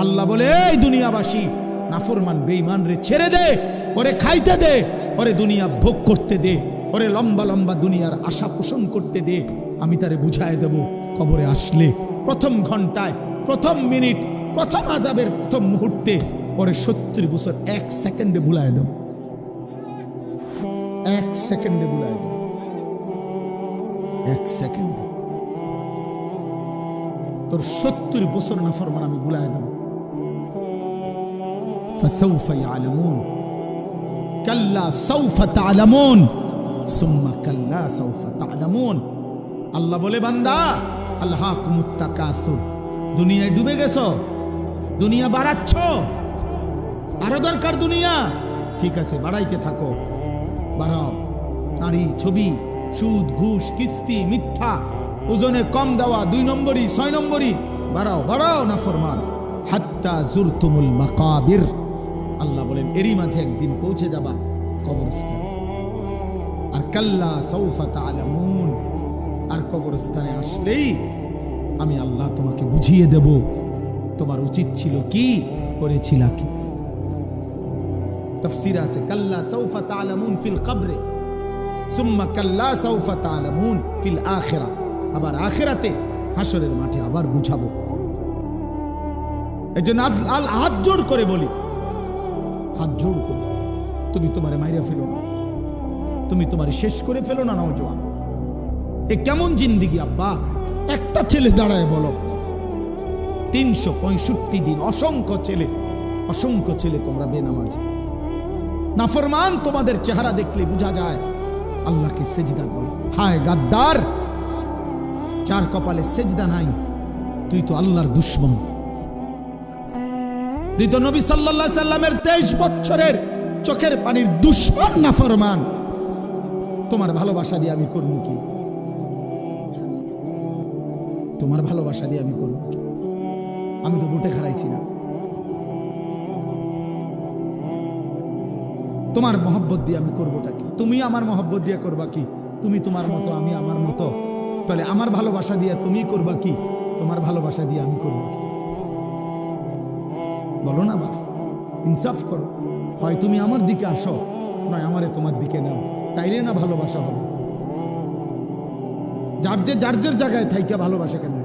আল্লাহ বলে, এই দুনিয়াবাসী, নাফরমান বেঈমান রে ছেড়ে দে, ওরে খাইতে দে, ওরে দুনিয়া ভোগ করতে দে, ওরে লম্বা লম্বা দুনিয়ার আশা পোষণ করতে দে। আমি তারে বুঝায় দেব, কবরে আসলে প্রথম ঘন্টায়, প্রথম মিনিট, প্রথম আযাবের প্রথম মুহূর্তে ওরে 70 বছর 1 সেকেন্ডে ভুলায় দেব। 1 সেকেন্ডে ভুলায় দেব, 1 সেকেন্ডে তোর 70 বছর নাফরমান আমি ভুলায় দেব। ফাসাউফা ইয়ালামুন কাল্লা সাউফা তা'লামুন সুম্মা কাল্লা সাউফা তা'লামুন। আল্লাহ বলে, বান্দা, আলহাকুমুত তাকাসুর, দুনিয়ায় ডুবে গেছো, দুনিয়া বাড়াচ্ছ, আরো দরকার দুনিয়া, ঠিক আছে বাড়াইতে থাকো, বাড়াও। নারী, ছবি, সুদ, ঘুষ, কিস্তি, মিথ্যা, ওজনে কম দেওয়া, 2 নম্বরই 6 নম্বরই, বাড়াও বাড়াও নাফরমান। হাত্তা জুরতুমুল মাকাবির, আল্লাহ বলেন এরই মাঝে একদিন পৌঁছে যাবা কবরস্থানে। আর কাল্লা সাউফা তা'লামুন, আর কবরস্থানে আসলেই আমি আল্লাহ তোমাকে বুঝিয়ে দেব তোমার উচিত ছিল কি, করেছিলা কি। তাফসীর আছে, কাল্লা সাউফা তা'লামুন ফিল কবরে সুম্মা কাল্লা সাউফা তা'লামুন ফিল আখিরা, আবার আখিরাতে হাসরের মাঠে আবার বুঝাবো। এজন্য হাত জোড় করে বলি, হাত জোড় করে, তুমি তোমারে মাইরা ফেলো না, তুমি তোমারে শেষ করে ফেলো না নওজোয়ান। এ কেমন জিন্দেগি আব্বা? একটা ছেলে দাঁড়ায় বলো, 365 দিন অসংখ্য ছেলে তোমরা বেনামাজি, নাফরমান। তোমাদের চেহারা দেখলে বোঝা যায় আল্লাহকে সেজদা দাও। হায় গাদ্দার, যার কপালে সেজদা নাই, তুই তো আল্লাহর দুশমন, তুই তো নবী সাল্লাল্লাহু আলাইহি সাল্লামের 23 বছরের চোখের পানির দুশমন নাফরমান। তোমার ভালোবাসা দিয়ে আমি করব কি? তোমার ভালোবাসা দিয়ে আমি করব কি? আমি তো ভোটে হারাইছি না। তোমার মহব্বত দিয়ে আমি করবোটা কি? তুমি আমার মহব্বত দিয়ে করবা কি? তুমি তোমার মতো, আমি আমার মতো, তাহলে আমার ভালোবাসা দিয়ে তুমি করবা কি? তোমার ভালোবাসা দিয়ে আমি করব কি? বলো না বাপ, ইনসাফ করো। হয় তুমি আমার দিকে আসো, নয় আমারে তোমার দিকে নাও, তাইলে না ভালোবাসা হবে। যার যে জায়গায় থাইকা ভালোবাসা কেন?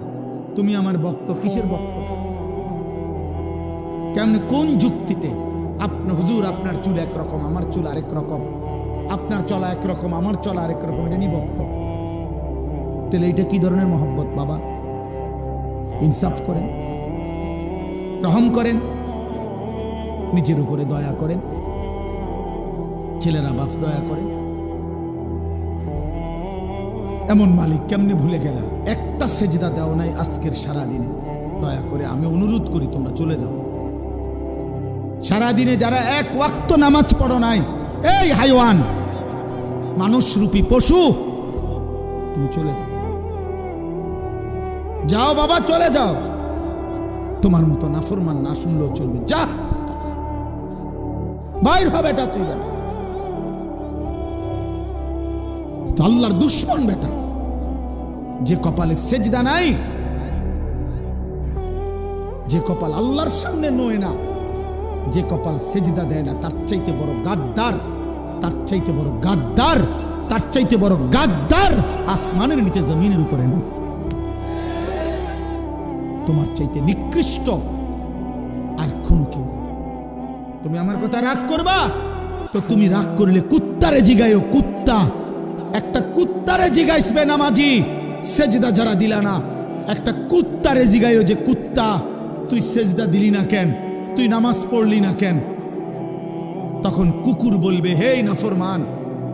তুমি আমার ভক্ত, কিসের ভক্ত? কেমনে, কোন যুক্তিতে? আপনার হুজুর, আপনার চুল একরকম, আমার চুল আরেক রকম, আপনার চলা একরকম, আমার চলা আরেক রকম, এটা নিয়ে ভক্ত? তাহলে এটা কি ধরনের মহব্বত বাবা? ইনসাফ করেন, রহম করেন, নিজের উপরে দয়া করেন, ছেলেরা বাপ দয়া করেন। এমন মালিক কেমনে ভুলে গেলা? একটা সেজদা দাও নাই আজকের সারা দিনে, দয়া করে আমি অনুরোধ করি তোমরা চলে যাও। সারাদিনে যারা 1 ওয়াক্ত নামাজ পড়ো নাই, এই হাইওয়ান, মানুষ রূপী পশু, তুমি চলে যাও। যাও বাবা, চলে যাও। তোমার মতো নাফরমান না শুনলেও চলবে, যা বাইর হবে। এটা তুই জানা, আল্লাহর দুশমন বেটা। যে কপালে সেজদা নাই, যে কপাল আল্লাহর সামনে নয় না, যে কপাল সেজদা দেয় না, তার চাইতে বড় গাদ্দার, তার চাইতে বড় গাদ্দার, তার চাইতে বড় গাদ্দার আসমানের নিচে জমিনের উপরে নেই। তোমার চাইতে নিকৃষ্ট আর কোনো কেউ। তুমি আমার কথা রাগ করবা তো তুমি রাগ করলে কুত্তারে জিগাইও, কুত্তা। একটা কুত্তারে জিগাইসবে নামাজি, সেজদা যারা দিলা না, একটা কুত্তারে জিগাইও যে কুত্তা, তুই সেজদা দিলি না কেন, তুই নামাজ পড়লি না কেন? তখন কুকুর বলবে, হে নাফরমান,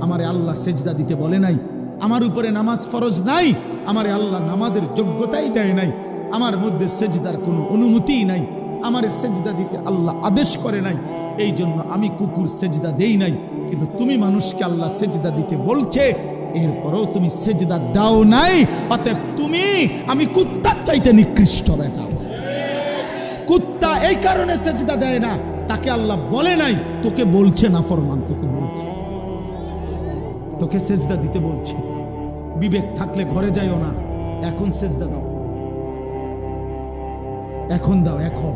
আমারে আল্লাহ সেজদা দিতে বলে নাই, আমার উপরে নামাজ ফরজ নাই, আমারে আল্লাহ নামাজের যোগ্যতাই দেয় নাই, আমার মধ্যে সেজদার কোনো অনুমতিই নাই, আমারে সেজদা দিতে আল্লাহ আদেশ করে নাই, এই জন্য আমি কুকুর সেজদা দেই নাই। কিন্তু তুমি মানুষকে আল্লাহ সেজদা দিতে বলছে, এরপরও তুমি সেজদা দাও নাই, অতএব তুমি আমি কুত্তার চাইতে নিকৃষ্ট বেটা। কুত্তা এই কারণে সেজদা দেয় না, তাকে আল্লাহ বলে নাই, তোকে বলছে নাফরমান, তোকে বলছে, তোকে সেজদা দিতে বলছে। বিবেক থাকলে ঘরে যাইও না, এখন সেজদা দাও, এখন দাও, এখন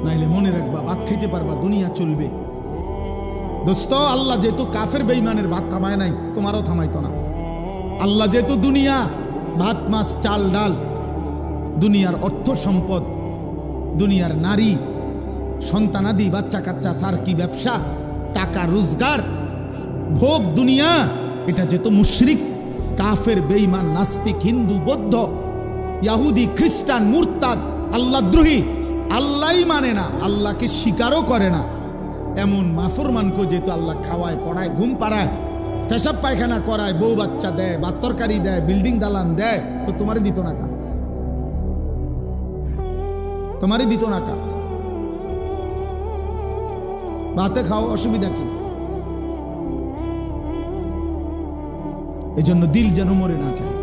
নাইলে মনে রাখবা ভাত খাইতে পারবা, দুনিয়া চলবে। দোস্ত, আল্লাহ যেহেতু কাফের বেঈমানের ভাত থামায় নাই, তোমারও থামাইতো না। আল্লাহ যেহেতু দুনিয়া ভাত মাছ চাল ডাল, দুনিয়ার অর্থ সম্পদ, দুনিয়ার নারী সন্তানাদি বাচ্চা কাচ্চা সার্কি ব্যবসা টাকা রোজগার ভোগ দুনিয়া, এটা যেহেতু মুশরিক কাফের বেঈমান নাস্তিক হিন্দু বৌদ্ধ ইহুদি খ্রিস্টান মুরতাদ আল্লাহদ্রোহী, আল্লাহই মানে না, আল্লাহকে স্বীকারও করে না, এমন মাফরমানকে যেহেতু আল্লাহ খাওয়ায় পড়ায় ঘুম পাড়ায় পেশাব পায়খানা করায় বউ বাচ্চা দেয় ভাত তরকারি দেয় বিল্ডিং দালান দেয়, তো তোমারই দিত না কা? তোমারই দিত না কা? ভাতে খাও, অসুবিধা কি? এজন্য দিল যেন মরে না যায়।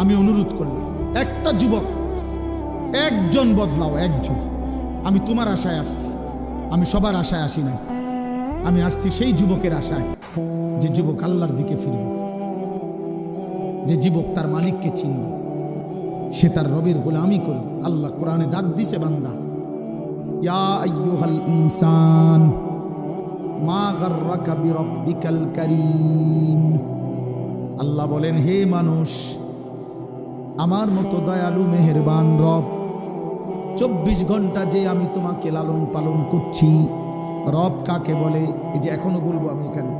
আমি অনুরোধ করলাম, একটা যুবক একজন বদলাও, একজন। আমি তোমার আশায় আসছি, আমি সবার আশায় আসি না, আমি আসছি সেই যুবকের আশায় যে যুবক আল্লাহর দিকে ফিরবে, যে যুবক তার মালিককে চিনবে, সে তার রবের গোলামি করবে। আল্লাহ কোরআনে ডাক দিছে, বান্দা ইয়া আইয়ুহাল ইনসান মা গাররাকা বিরাব্বিকাল কারীম। আল্লাহ বলেন, হে মানুষ, আমার মতো দয়ালু মেহেরবান রব 24 ঘন্টা যে আমি তোমাকে লালন পালন করছি। রব কাকে বলে? এই যে এখনো বলবো আমি এখানে,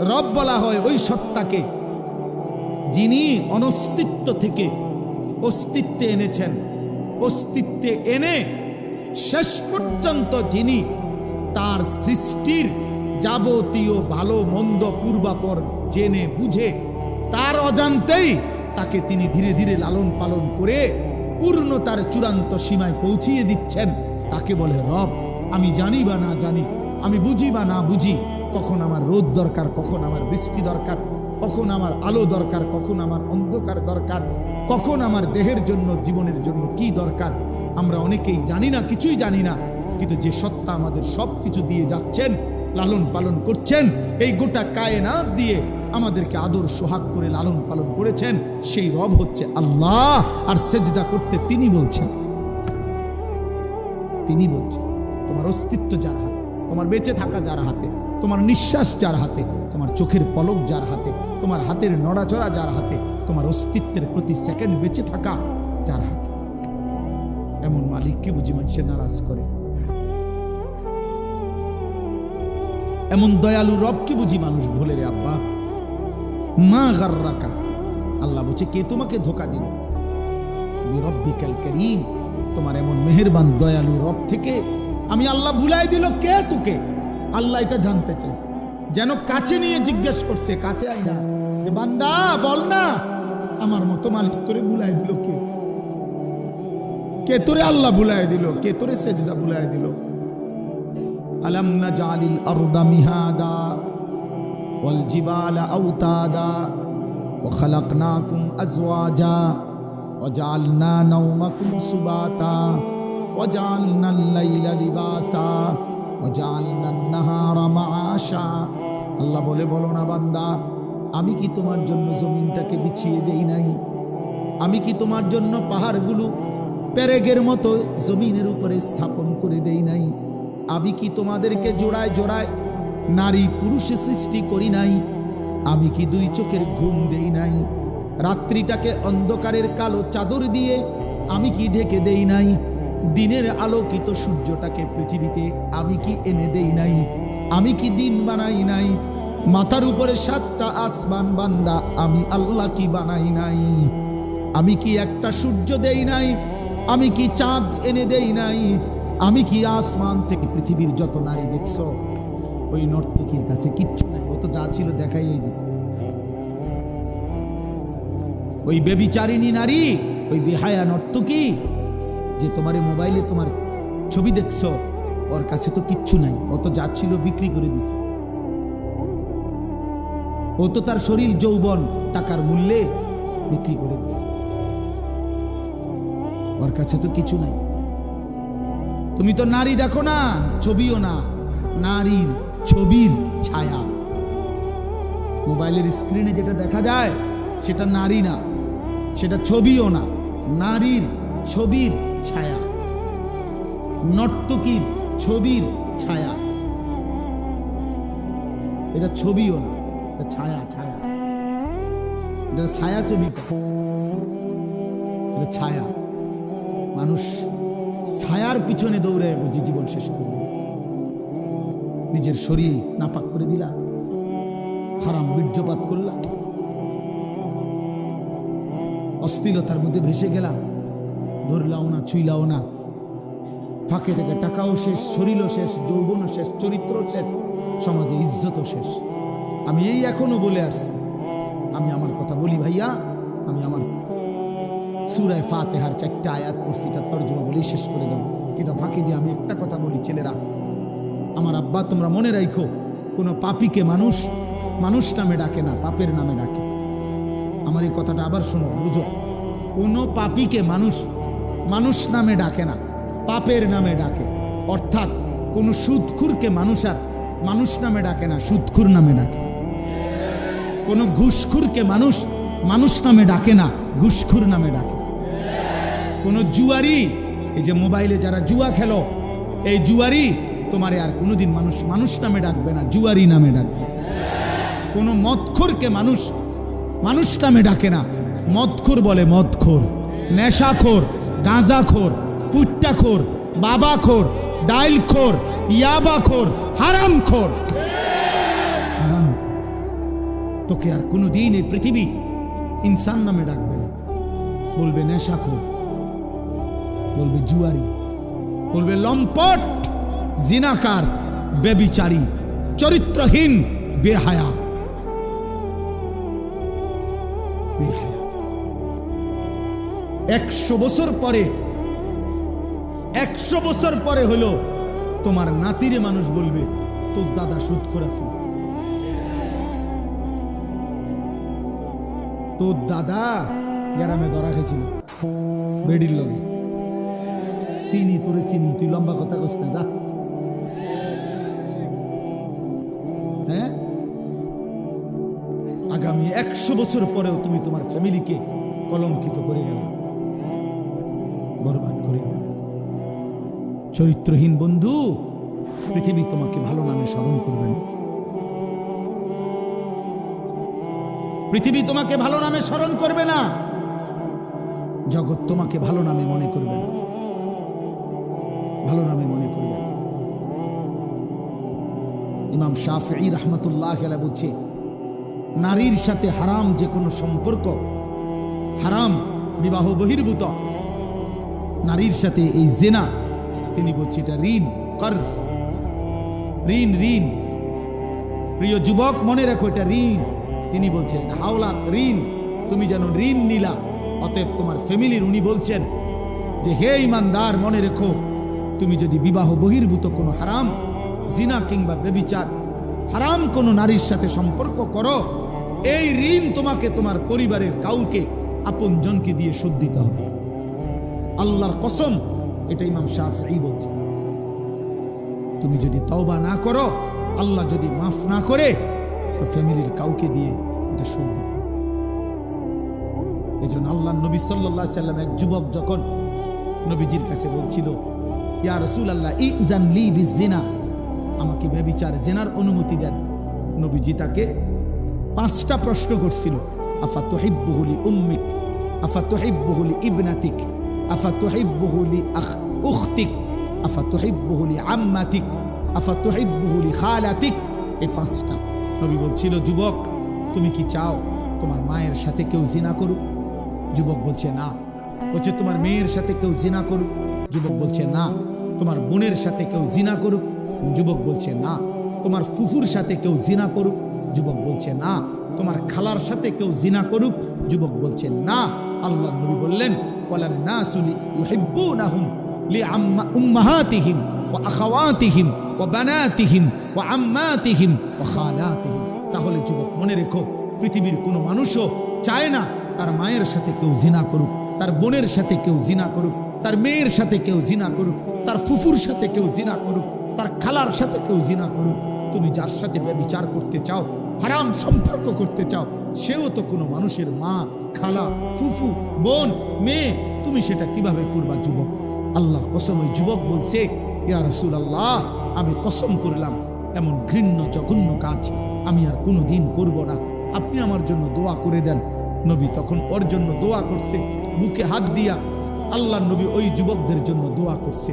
রব বলা হয় ওই সত্তাকে যিনি অনস্তিত্ব থেকে অস্তিত্বে এনেছেন, অস্তিত্বে এনে শেষ পর্যন্ত যিনি তার সৃষ্টির যাবতীয় ভালো মন্দ পূর্বাপর জেনে বুঝে তার অজান্তেই তাকে তিনি ধীরে ধীরে লালন পালন করে পূর্ণতার চূড়ান্ত সীমায় পৌঁছিয়ে দিচ্ছেন, তাকে বলে রব। আমি জানি বা না জানি, আমি বুঝি বা না বুঝি, কখন আমার রোদ দরকার, কখন আমার বৃষ্টি দরকার, কখন আমার আলো দরকার, কখন আমার অন্ধকার দরকার, কখন আমার দেহের জন্য জীবনের জন্য কি দরকার, আমরা অনেকেই জানি না, কিছুই জানি না। কিন্তু যে সত্তা আমাদের সব কিছু দিয়ে যাচ্ছেন, লালন পালন করছেন, এই গোটা কায়নাত দিয়ে আমাদেরকে আদর সোহাগ করে লালন পালন করেছেন, সেই রব হচ্ছে আল্লাহ। আর সেজদা করতে তিনি বলছেন, তিনি বলছেন। তোমার অস্তিত্ব যার হাতে, তোমার বেঁচে থাকা যার হাতে, তোমার নিঃশ্বাস যার হাতে, তোমার চোখের পলক যার হাতে, তোমার হাতের নড়াচড়া যার হাতে, তোমার অস্তিত্বের প্রতি সেকেন্ড বেঁচে থাকা যার হাতে, এমন মালিককে বুঝি মানুষের নারাজ করে? এমন দয়ালু রবকে বুঝি মানুষ ভোলে রে আব্বা? মা গাররাকা, আল্লাহ বলছে, কে তোমাকে ধোঁকা দিল? বিরব্বিকাল কারীম, তোমার এমন মেহেরবান দয়ালু রব থেকে আমি আল্লাহ ভুলাই দিল কে তোকে? আল্লাহ এটা জানতে চাইছে, যেন কাছে নিয়ে জিজ্ঞেস করছে, কাছে আই না, যে বান্দা বল না, আমার মতো মালিক তোরে ভুলাই দিল কে? কে তোরে আল্লাহ ভুলাই দিল? কে তোরে সেজদা ভুলাই দিল? আলাম নাজালিল আরদা মিহাদা ওয়াল জিবালা আওতাদা ওয়া খালাকনাকুম আজওয়াজা ওয়া জাআলনা নাওমাকুম সুবাতা ওয়া জাআলনাল লাইলা লিবাসা ওয়া জাআলনান নাহারা মাআশা। আল্লাহ বলে, বলো না বান্দা, আমি কি তোমার জন্য জমিনটাকে বিছিয়ে দেই নাই? আমি কি তোমার জন্য পাহাড়গুলো পেরেগের মতো জমিনের উপরে স্থাপন করে দেই নাই? আমি কি তোমাদেরকে জোড়ায় জোড়ায় নারী পুরুষে সৃষ্টি করি নাই? আমি কি দুই চোখের ঘুম দেই নাই? রাত্রিটাকে অন্ধকারের কালো চাদর দিয়ে আমি কি ঢেকে দেই নাই? দিনের আলোকিত সূর্যটাকে পৃথিবীতে আমি কি এনে দেই নাই? আমি কি দিন বানাই নাই? মাথার উপরে 7টা আসমান বান্দা, আমি আল্লাহ কি বানাই নাই? আমি কি একটা সূর্য দেই নাই? আমি কি চাঁদ এনে দেই নাই? আমি কি আসমান থেকে পৃথিবীর যত নারী দেখছো, ওই নর্তকীর কাছে কিচ্ছু নাই, ও তো যা ছিল দেখাই দিছে। ওই বেবিচারিণী নারী, ওই বেহায়া নর্তকী যে তোমার মোবাইলে তোমার ছবি দেখছো, ওর কাছে তো কিচ্ছু নাই, ও তো যা ছিল বিক্রি করে দিছে। ও তো তার শরীর যৌবন টাকার মূল্যে বিক্রি করে দিছে, ওর কাছে তো কিছু নাই। তুমি তো নারী দেখো না, ছবিও না, নারীর ছবির ছায়া। মোবাইলের স্ক্রিনে যেটা দেখা যায় সেটা নারী না, সেটা ছবিও না, নারীর ছবির ছায়া। নর্তকীর ছবির ছায়া। এটা ছবিও না, এটা ছায়া। ছায়া, এটা ছায়া ছবি, এটা ছায়া। মানুষ ছায়ার পিছনে দৌড়ে বুঝি জীবন শেষ করবে। নিজের শরীর নাপাক করে দিলা, হারাম বীর্যপাত করলা, অশ্লীলতার মধ্যে ভেসে গেলা, ধরলাও না, ছুইলাও না, ফাঁকে থেকে টাকাও শেষ, শরীরও শেষ, যৌবনও শেষ, চরিত্র শেষ, সমাজে ইজ্জতও শেষ। আমি এই এখনো বলে আসছি, আমি আমার কথা বলি ভাইয়া, আমি আমার সূরা ফাতিহার 4টা আয়াত পড়ছি, তার তরজমা বলেই শেষ করে দেব। কিন্তু ফাঁকি দিয়ে আমি একটা কথা বলি, ছেলেরা, আমার আব্বা, তোমরা মনে রাখো, কোনো পাপীকে মানুষ মানুষ নামে ডাকে না, পাপের নামে ডাকে। আমার এই কথাটা আবার শোনো, বুঝো। কোনো পাপীকে মানুষ মানুষ নামে ডাকে না, পাপের নামে ডাকে। অর্থাৎ কোনো সুদখুরকে মানুষ আর মানুষ নামে ডাকে না, সুদখুর নামে ডাকে। কোনো ঘুষখুরকে মানুষ মানুষ নামে ডাকে না, ঘুষখুর নামে ডাকে। কোনো জুয়ারি, এই যে মোবাইলে যারা জুয়া খেলো, এই জুয়ারি তোমারে আর কোনোদিন মানুষ মানুষ নামে ডাকবে না, জুয়ারি নামে ডাকবে। কোনো মদখোরকে মানুষ মানুষ নামে ডাকে না, মদখোর বলে মদখোর, নেশাখোর, গাঁজাখোর, ফুট্টাখোর, বাবাখোর, ডাইলখোর, ইয়াবাখোর, হারামখোর। হারাম তোকে আর কোনোদিন এই পৃথিবী ইনসান নামে ডাকবে না, বলবে নেশাখোর, বলবে জুয়ারি, বলবে লম্পট, জিনাকার, বেবিচারী, চরিত্রহীন, বেহায়া। 100 বছর পরে, 100 বছর পরে হলো তোমার নাতিরে মানুষ বলবে তোর দাদা সুদখোর আছে, তোর দাদা গ্রামে ধরা খেয়েছিল বেডির লগে, চিনি তোরে চিনি, তুই লম্বা কথা কইস না, যা। হ্যাঁ, আগামী 100 বছর পরেও তুমি তোমার ফ্যামিলিকে কলঙ্কিত করে গেলে, বরবাদ করে গেলে। চরিত্রহীন বন্ধু, পৃথিবী তোমাকে ভালো নামে স্মরণ করবে না, পৃথিবী তোমাকে ভালো নামে স্মরণ করবে না, জগৎ তোমাকে ভালো নামে মনে করবে না, ভালো নামে মনে করবে না। ইমাম শাফিঈ রাহমাতুল্লাহ আলাইহি বলছে, নারীর সাথে হারাম যে কোনো সম্পর্ক, হারাম বিবাহ বহির্ভূত, নারীর সাথে এই জিনা, তিনি বলছে এটা ঋণ, কর্জ, ঋণ, ঋণ। প্রিয় যুবক, মনে রাখো এটা ঋণ। তিনি বলছেন হাওলাত, ঋণ, তুমি যেন ঋণ নিলা, অতএব তোমার ফ্যামিলির। উনি বলছেন যে হে ইমানদার, মনে রেখো, তুমি যদি বিবাহ বহির্ভূত কোনো হারাম, জিনা কিংবা ব্যভিচার, হারাম কোনো নারীর সাথে সম্পর্ক করো, এই ঋণ তোমাকে তোমার পরিবারের কাউকে, আপনজনকে দিয়ে শোধ দিতে হবে। আল্লাহর কসম, এটা ইমাম শাফিঈ বলছে। তুমি যদি তওবা না করো, আল্লাহ যদি মাফ না করে, তো ফ্যামিলির কাউকে দিয়ে এটা শোধ দিতে হবে। এই জন্য আল্লাহ নবী সাল্লাল্লাহু আলাইহি সাল্লাম, এক যুবক যখন নবীজির কাছে বলছিল, ইয়া রাসূলুল্লাহ ইযান লি বিজিনা, আমাকে ব্যভিচার, জিনার অনুমতি দেন। নবীজি তাকে 5টা প্রশ্ন করছিল। আফা তুহিব্বুহু লি উম্মিক, আফা তুহিব্বুহু লি ইবনাতিক, আফা তুহিব্বুহু লি উখতিক, আফা তুহিব্বুহু লি আম্মাতিক, আফা তুহিব্বুহু লি খালাতিক। এই 5টা। নবী বলছিল, যুবক তুমি কি চাও তোমার মায়ের সাথে কেউ জিনা করুক? যুবক বলছে না। বলছে তোমার মেয়ের সাথে কেউ জিনা করুক? যুবক বলছে না। তোমার বোনের সাথে কেউ জিনা করুক? যুবক বলছে না। তোমার ফুফুর সাথে কেউ জিনা করুক? যুবক বলছে না। তোমার খালার সাথে কেউ জিনা করুক? যুবক বলছে না। আল্লাহ নবী বললেন, ওয়ালান নাসু ইউহিব্বুনাহুম লিউম্মাহাতিহিম ওয়া আখাওয়াতিহিম ওয়া বানাতিহিম ওয়া আম্মাতিহিম ওয়া খালাতিহিম। তাহলে যুবক মনে রেখো, পৃথিবীর কোনো মানুষও চায় না তার মায়ের সাথে কেউ জিনা করুক, তার বোনের সাথে কেউ জিনা করুক, তার মেয়ের সাথে কেউ জিনা করুক, তার ফুফুর সাথে কেউ জিনা করুক, তার খালার সাথে কেউ জিনা করুক। তুমি যার সাথে ব্যভিচার করতে চাও, হারাম সম্পর্ক করতে চাও, সেও তো কোনো মানুষের মা, খালা, ফুফু, বোন, মেয়ে। তুমি সেটা কিভাবে করবা যুবক? আল্লাহর কসম, ওই যুবক বলছে, ইয়া রাসূলুল্লাহ, আমি কসম করলাম এমন ঘৃণ্য জঘন্য কাজ আমি আর কোনোদিন করব না, আপনি আমার জন্য দোয়া করে দেন। নবী তখন ওর জন্য দোয়া করছে, বুকে হাত দিয়া আল্লাহর নবী ওই যুবকদের জন্য দোয়া করছে।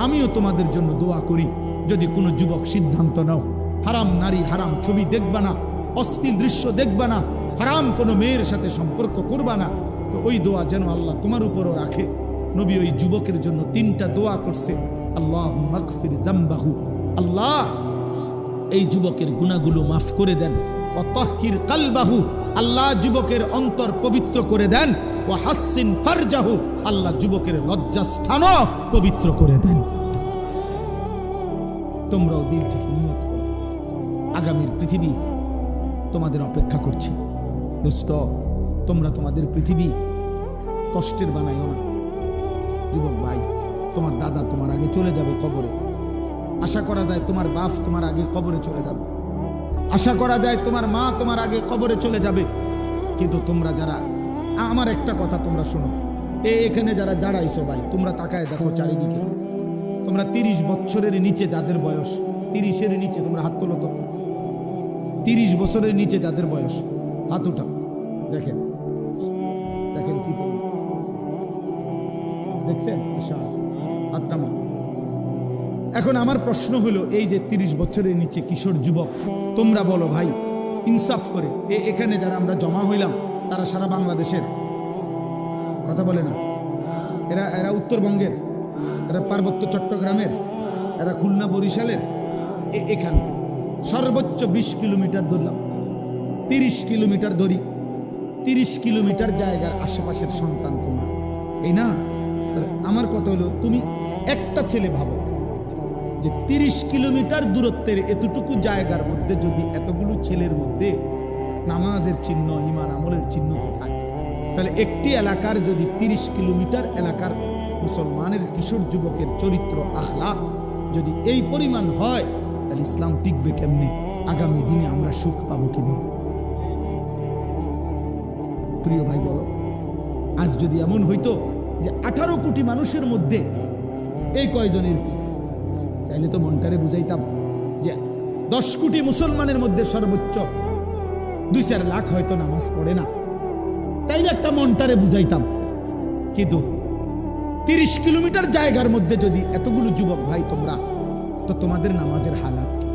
আমিও তোমাদের জন্য দোয়া করি, যদি কোনো যুবক সিদ্ধান্ত নাও হারাম নারী, হারাম ছবি দেখবা না, অশ্লীল দৃশ্য দেখবা না, হারাম কোনো মেয়ের সাথে সম্পর্ক করবা না, তো ওই দোয়া যেন আল্লাহ তোমার উপরও রাখে। নবী ওই যুবকের জন্য 3টা দোয়া করছে। আল্লাহুম্মা গফির যামবাহু, আল্লাহ এই যুবকের গুনাহগুলো মাফ করে দেন। ওয়া তাহহির কলবাহু, আল্লাহ যুবকের অন্তর পবিত্র করে দেন। ওয়া হাসসিন ফারজাহু, আল্লাহ যুবকের লজ্জাস্থানও পবিত্র করে দেন। তোমরাও দিল থেকে নিয়ত করো, আগামীর পৃথিবী তোমাদের অপেক্ষা করছে। দোস্ত, তোমরা তোমাদের পৃথিবী কষ্টের বানাইও না। যুবক ভাই, তোমার দাদা তোমার আগে চলে যাবে কবরে, আশা করা যায় তোমার বাপ তোমার আগে কবরে চলে যাবে, আশা করা যায় তোমার মা তোমার আগে কবরে চলে যাবে। কিন্তু তোমরা যারা, আমার একটা কথা তোমরা শোনো, এখানে যারা দাঁড়াইছো ভাই, তোমরা তাকায় দেখো চারিদিকে, তোমরা 30 বছরের নিচে যাদের বয়স, 30-এর নিচে, তোমরা হাত তোলো তো, 30 বছরের নিচে যাদের বয়স, হাত উঠাও। দেখেন দেখেন কি দেখছেন, হাত নামা। এখন আমার প্রশ্ন হলো, এই যে 30 বছরের নিচে কিশোর যুবক, তোমরা বলো ভাই, ইনসাফ করে, এখানে যারা আমরা জমা হইলাম তারা সারা বাংলাদেশের কথা বলে না, এরা উত্তরবঙ্গের, এরা পার্বত্য চট্টগ্রামের, এরা খুলনা বরিশালের, এখানকার সর্বোচ্চ 20 কিলোমিটার ধরলাম, 30 কিলোমিটার ধরি, 30 কিলোমিটার জায়গার আশেপাশের সন্তান তোমরা, এই না? আমার কথা হলো, তুমি একটা ছেলে ভাবো যে 30 কিলোমিটার দূরত্বের এতটুকু জায়গার মধ্যে যদি এতগুলো ছেলের মধ্যে নামাজের চিহ্ন, ঈমান আমলের চিহ্ন কোথায়? তাহলে একটি এলাকার যদি 30 কিলোমিটার এলাকার মুসলমানের কিশোর যুবকের চরিত্র, আখলাক যদি এই পরিমাণ হয়, তাহলে ইসলাম টিকবে কেমনে? আগামী দিনে আমরা সুখ পাবো কিভাবে? প্রিয় ভাই বলো, আজ যদি এমন হইতো যে 18 কোটি মানুষের মধ্যে এই কয়জনের, তাইলে তো মনটারে বুঝাইতাম যে 10 কোটি মুসলমানের মধ্যে সর্বোচ্চ 2-4 লাখ হয়তো নামাজ পড়ে না, তাইলে একটা মনটারে বুঝাইতাম। কিন্তু 30 কিলোমিটার জায়গার মধ্যে যদি এতগুলো যুবক ভাই তোমরা, তো তোমাদের নামাজের হালাত কি,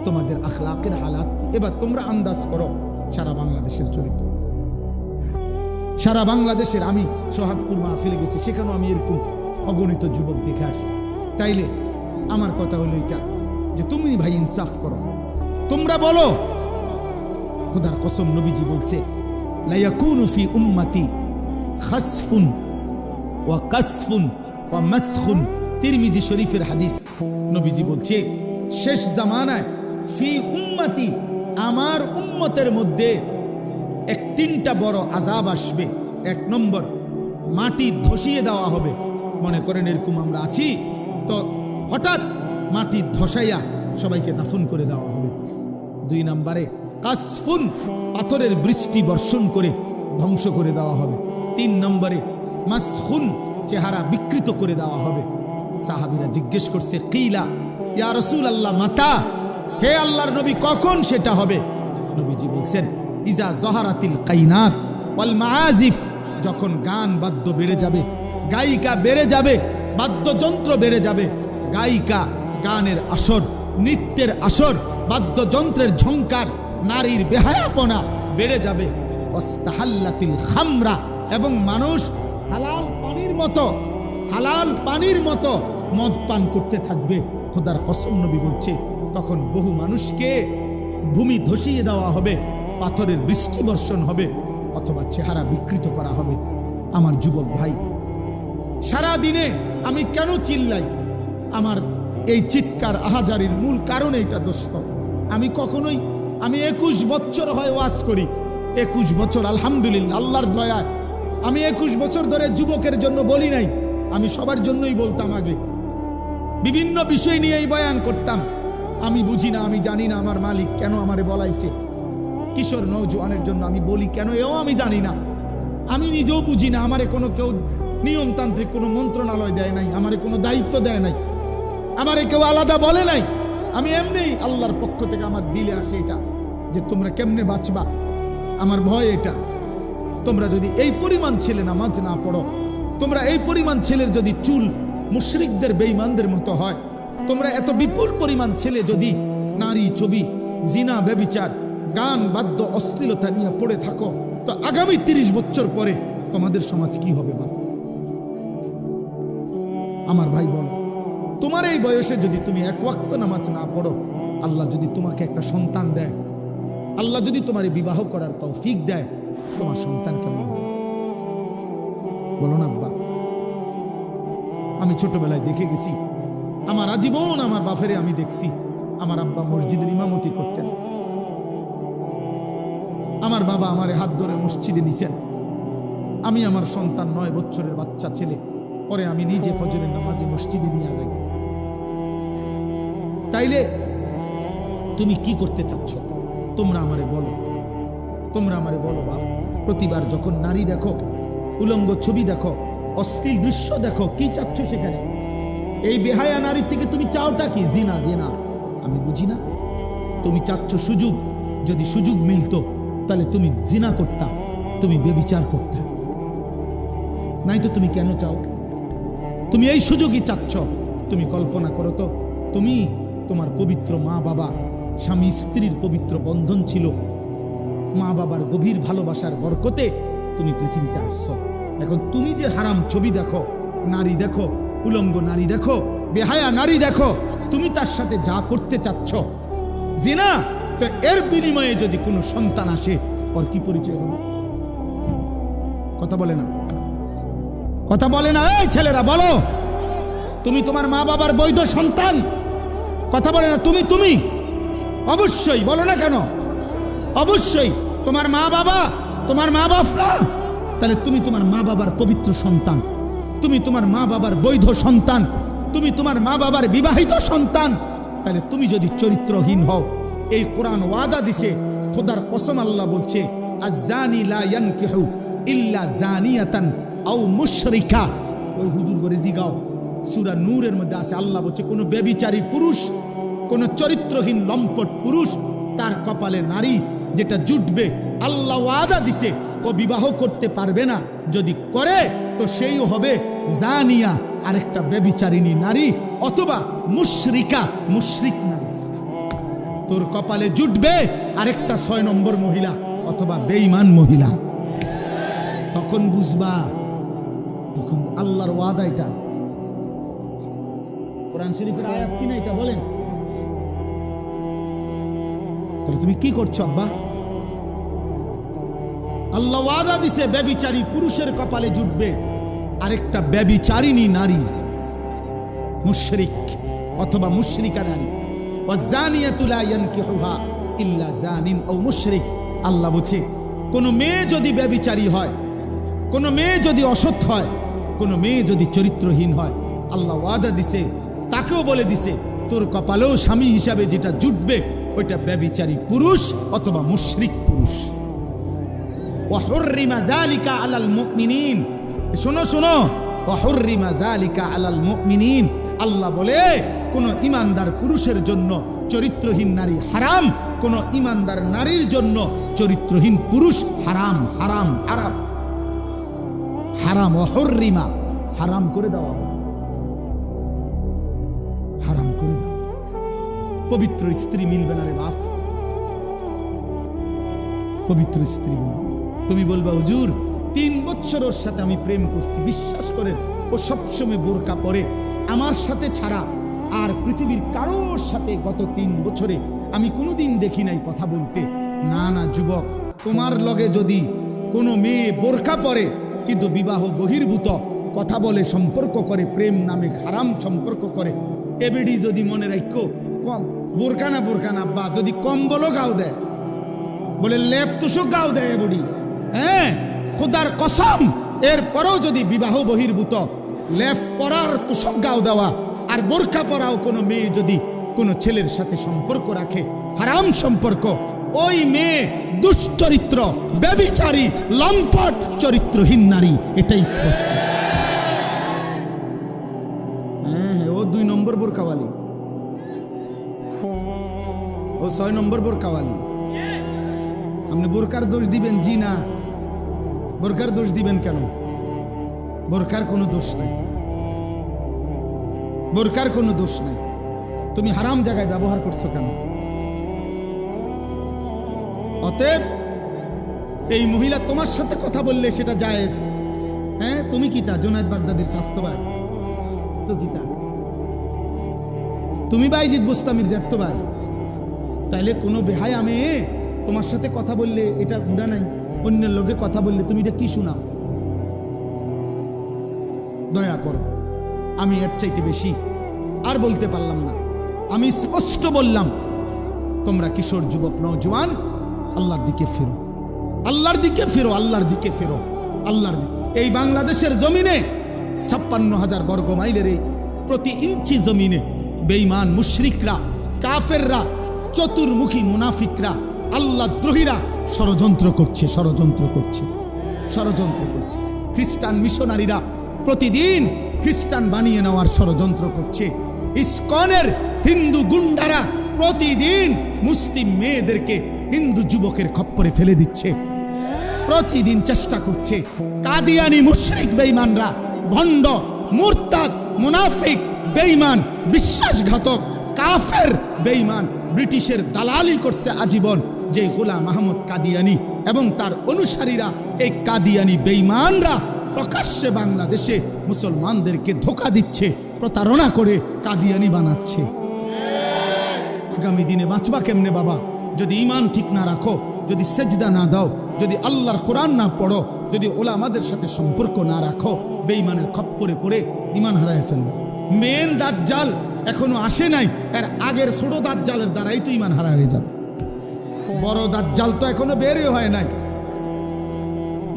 তোমাদের আখলাকের হালাত কি? এবার তোমরা আন্দাজ করো সারা বাংলাদেশের চরিত্র, সারা বাংলাদেশের। আমি সোহাগপুর মাহফিলে গেছি, সেখানেও আমি এরকম অগণিত যুবক দেখে আসছি। তাইলে আমার কথা হলো এটা যে তুমি ভাই ইনসাফ করো, তোমরা বলো, খোদার কসম নবীজি বলছে, লা ইয়াকুনু ফি উম্মতি খাসফুন ওয়া কাসফুন ওয়া মাসখুন, তিরমিজি শরীফের হাদিস। নবীজি বলছে, শেষ জামানায় ফি উম্মতি, আমার উম্মতের মধ্যে 3টা বড় আযাব আসবে। 1 নম্বর, মাটি ধসিয়ে দেওয়া হবে। মনে করেন এরকম আমরা আছি, তো হঠাৎ মাটি ধসাইয়া সবাইকে দাফন করে দেওয়া হবে। 2 নম্বরে কাসফুন, পাথরের বৃষ্টি বর্ষণ করে ধ্বংস করে দেওয়া হবে। 3 নম্বরে মাসখুন, চেহারা বিকৃত করে দেওয়া হবে। সাহাবীরা জিজ্ঞেস করছে, কিলা ইয়া রাসূলুল্লাহ মাতা, হে আল্লাহর নবী কখন সেটা হবে? নবীজি বলছেন, ইজা যাহারাতিল কাইনাত ওয়াল মাআজিফ, যখন গান বাদ্য বেড়ে যাবে, গায়িকা বেড়ে যাবে, বাদ্যযন্ত্র বেড়ে যাবে, গায়িকা, গানের আসর, নৃত্যের আসর, বাদ্যযন্ত্রের ঝংকার, নারীর বেহায়াপনা বেড়ে যাবে। ওয়াস্তাহাল্লাতিল খামরা, এবং মানুষ হালাল পানির মতো মদ পান করতে থাকবে। খোদার কসম নবী বলছে, তখন বহু মানুষকে ভূমি ধসিয়ে দেওয়া হবে, পাথরের বৃষ্টি বর্ষণ হবে, অথবা চেহারা বিকৃত করা হবে। আমার যুবক ভাই, সারা দিনে আমি কেন চিল্লাই? আমার এই চিৎকার আহাজারির মূল কারণ এইটা দোস্ত। আমি 21 বছর হয় ওয়াজ করি, 21 বছর আলহামদুলিল্লাহ, আল্লাহর দয়ায় আমি 21 বছর ধরে যুবকের জন্য বলি নাই, আমি সবার জন্যই বলতাম। আগে বিভিন্ন বিষয় নিয়েই বয়ান করতাম। আমি বুঝি না, আমি জানি না আমার মালিক কেন আমারে বলাইছে। কিশোর নওজোয়ানের জন্য আমি বলি কেন, এও আমি জানি না, আমি নিজেও বুঝি না। আমারে কোনো কেউ নিয়মতান্ত্রিক কোনো মন্ত্রণালয় দেয় নাই, আমারে কোনো দায়িত্ব দেয় নাই, আমারে কেউ আলাদা বলে নাই। আমি এমনি আল্লাহর পক্ষ থেকে আমার দিলে আসে এটা যে তোমরা কেমনে বাঁচবা। আমার ভয় এটা, তোমরা যদি এই পরিমাণ ছেলে নামাজ না পড়ো, তোমরা এই পরিমাণ ছেলের যদি চুল মুশরিকদের বেঈমানদের মতো হয়, তোমরা এত বিপুল পরিমাণ ছেলে যদি নারী ছবি, জিনা, ব্যভিচার, গান, বাদ্য, অশ্লীলতা নিয়ে পড়ে থাকো, তো আগামী 30 বছর পরে তোমাদের সমাজ কি হবে বাপ? আমার ভাই বল, তোমার এই বয়সে যদি তুমি এক ওয়াক্ত নামাজ না পড়ো, আল্লাহ যদি তোমাকে একটা সন্তান দেয়, আল্লাহ যদি তোমার বিবাহ করার তৌফিক দেয়, তোমার সন্তান কেমন হবে বলো না আব্বা? আমি ছোটবেলায় দেখে গেছি, আমার আজীবন আমার বাপেরে আমি দেখছি। আমার আব্বা মসজিদের ইমামতি করতেন, আমার বাবা আমারে হাত ধরে মসজিদে নিছেন। আমি আমার সন্তান 9 বছরের বাচ্চা ছেলে, পরে আমি নিজে ফজরের নামাজে মসজিদে নিয়ে যাই। তাইলে তুমি কি করতে চাচ্ছ? তোমরা আমারে বলো, তোমরা আমারে বলো বাপ। প্রতিবার যখন নারী দেখো, উলঙ্গ ছবি দেখো, অশ্লীল দৃশ্য দেখো, কি চাচ্ছ সেখানে? এই বেহায়া নারীর থেকে তুমি চাওটা কি? জিনা। জিনা আমি বুঝি না। তুমি চাচ্ছ সুযোগ, যদি সুযোগ মিলতো তাহলে তুমি জিনা করতা, তুমি ব্যভিচার করতা। নাই তো তুমি কেন চাও? তুমি এই সুযোগই চাচ্ছ। তুমি কল্পনা করো তো, তুমি তোমার পবিত্র মা বাবা, স্বামী স্ত্রীর পবিত্র বন্ধন ছিল, মা বাবার গভীর ভালোবাসার বরকতে তুমি পৃথিবীতে আসছো। এখন তুমি যে হারাম ছবি দেখো, নারী দেখো, উলঙ্গ নারী দেখো, বেহায়া নারী দেখো, তুমি তার সাথে যা করতে চাচ্ছ জিনা, তো এর বিনিময়ে যদি কোনো সন্তান আসে, ওর কি পরিচয় হবে? কথা বলে না, কথা বলে না। এই ছেলেরা বলো, তুমি তোমার মা বাবার বৈধ সন্তান? কথা বলে না। তুমি অবশ্যই বলো না কেন? অবশ্যই তোমার মা বাবা, তোমার মা বাবা, তাহলে তুমি তোমার মা বাবার পবিত্র সন্তান, তুমি তোমার মা বাবার বৈধ সন্তান, তুমি তোমার মা বাবার বিবাহিত সন্তান। তাহলে তুমি যদি চরিত্রহীন হও, এই কোরআন ওয়াদা দিছে, খোদার কসম আল্লাহ বলছে, আয-জানি লা ইয়ানকিহু ইল্লা জানিয়াতান আও মুশরিকা। ওই হুজুর করে জিগাও, সূরা নূরের মধ্যে আছে, আল্লাহ বলছে কোন ব্যভিচারী পুরুষ, কোন চরিত্রহীন লম্পট পুরুষ, তার কপালে নারী যেটা জুটবে, আল্লাহ ওয়াদা দিছে ও বিবাহ করতে পারবে না। যদি করে তো সেইও হবে জানিয়া, আরেকটা ব্যভিচারিণী নারী, অথবা মুশরিকা, মুশরিক নারী। তোর কপালে জুটবে আরেকটা 6 নম্বর মহিলা, অথবা বেঈমান মহিলা। তখন বুঝবা, তখন আল্লাহর ওয়াদা। এটা কোরআন শরীফের আয়াত কিনা? এটা বলেন। তাহলে তুমি কি করছো আব্বা? আল্লাহ ওয়াদা দিছে ব্যভিচারী পুরুষের কপালে জুটবে আরেকটা ব্যভিচারিণী নারী, মুশরিক অথবা মুশরিকা নারী। ওয়াজানিয়াতু লা ইয়ানকিহুহা ইল্লা জানিন আও মুশরিক। আল্লাহ বলছে কোন মেয়ে যদি ব্যভিচারী হয়, কোন মেয়ে যদি অসৎ হয়, কোন মেয়ে যদি চরিত্রহীন হয়, আল্লাহ ওয়াদা দিছে, তাকেও বলে দিছে তোর কপালেও স্বামী হিসাবে যেটা জুটবে ওইটা ব্যভিচারী পুরুষ অথবা মুশরিক পুরুষ। ওয়া হুররিমা যালিকা আলাল মুমিনিন। শোনো শোনো, ওয়া হুররিমা যালিকা আলাল মুমিনিন। আল্লাহ বলে কোন ইমানদার পুরুষের জন্য চরিত্রহীন নারী হারাম, কোন ইমানদার নারীর জন্য চরিত্রহীন পুরুষ হারাম। হারাম হারাম হারাম। ওয়া হুররিমা, হারাম করে দেওয়া, হারাম করে দাও। পবিত্র স্ত্রী মিলবে না রে বাপ, পবিত্র স্ত্রী। তুমি বলবা হুজুর 3 বছর ওর সাথে আমি প্রেম করছি, বিশ্বাস করেন ও সবসময় বোরকা পরে, আমার সাথে ছাড়া আর পৃথিবীর কারোর সাথে গত 3 বছরে আমি কোনোদিন দেখি নাই কথা বলতে। না না যুবক, তোমার লগে যদি কোনো মেয়ে বোরকা পরে কিন্তু বিবাহ বহির্ভূত কথা বলে, সম্পর্ক করে, প্রেম নামে হারাম সম্পর্ক করে, এবেডি যদি মনে রাখো কম বোরকানা বোরকানা বা যদি কম্বলও গাও দেয়, বলে লেপ তুষক গাও দেয় এবডি, হ্যাঁ খোদার কসম, এরপরেও যদি বিবাহ বহির্ভূত লেপ পরার তুষক গাও দেওয়া আর বোরকা পরাও কোনো মেয়ে যদি কোনো ছেলের সাথে সম্পর্ক রাখে, হারাম সম্পর্ক, ওই মেয়ে দুশ্চরিত্র, ব্যভিচারী, লম্পট, চরিত্রহীন নারী, এটাই স্পষ্ট। ও 2 নম্বর বোরকাওয়ালি, ও 6 নম্বর বোরকাওয়ালি। আপনি বোরকার দোষ দিবেন? জি না। বোরকার দোষ দিবেন কেন? বোরকার কোনো দোষ নাই, বোরকার কোনো দোষ নাই। তুমি হারাম জায়গায় ব্যবহার করছো কেন? অতএব এই মহিলা তোমার সাথে কথা বললে সেটা জায়েজ। হ্যাঁ, তুমি কি তা জুনায়েদ বাগদাদির স্বাস্থ্য ভাই? তো কি তা তুমি বাইজিদ বুস্তামির জ্যাঠতো ভাই? তাইলে কোনো বেহায়া মেয়ে তোমার সাথে কথা বললে এটা গুণা নাই? অন্যের লোকে কথা বললে তুমি এটা কি শোনাও? দয়া করো, আমি এর চাইতে বেশি আর বলতে পারলাম না। আমি স্পষ্ট বললাম, তোমরা কিশোর যুবক নওজোয়ান আল্লাহর দিকে ফেরো, আল্লাহর দিকে ফেরো, আল্লাহর দিকে ফেরো, আল্লাহর দিকে। এই বাংলাদেশের জমিনে 56,000 বর্গ মাইলের এই প্রতি ইঞ্চি জমিনে বেঈমান মুশরিকরা, কাফেররা, চতুর্মুখী মুনাফিকরা, আল্লাহ দ্রোহীরা ষড়যন্ত্র করছে, ষড়যন্ত্র করছে, ষড়যন্ত্র করছে। খ্রিস্টান মিশনারিরা প্রতিদিন খ্রিস্টান বানিয়ে নেওয়ার ষড়যন্ত্র করছে। ইসকনের হিন্দু গুন্ডারা প্রতিদিন মুসলিম মেয়েদেরকে হিন্দু যুবকের খপ্পরে ফেলে দিচ্ছে, প্রতিদিন চেষ্টা করছে। কাদিয়ানি মুশরিক বেঈমানরা, ভণ্ড, মুরতাদ, মুনাফিক, বেঈমান, বিশ্বাসঘাতক, কাফের বেঈমান ব্রিটিশের দালালি করছে আজীবন। যে গোলাম মাহমুদ কাদিয়ানি এবং তার অনুসারীরা, এই কাদিয়ানি বেঈমানরা প্রকাশ্যে বাংলাদেশে মুসলমানদেরকে ধোঁকা দিচ্ছে, প্রতারণা করে কাদিয়ানি বানাচ্ছে। আগামী দিনে বাঁচবা কেমনে বাবা? যদি ঈমান ঠিক না রাখো, যদি সেজদা না দাও, যদি আল্লাহর কোরআন না পড়ো, যদি ওলামাদের সাথে সম্পর্ক না রাখো, বেঈমানের খপ্পরে পড়ে ঈমান হারায় ফেলবে। মেন দাজ্জাল এখনো আসে নাই, এর আগের ছোট দাজ্জালের দ্বারাই তো ঈমান হারা হয়ে যাবে। বড় দাজ্জাল তো এখনো বেরই হয় নাই।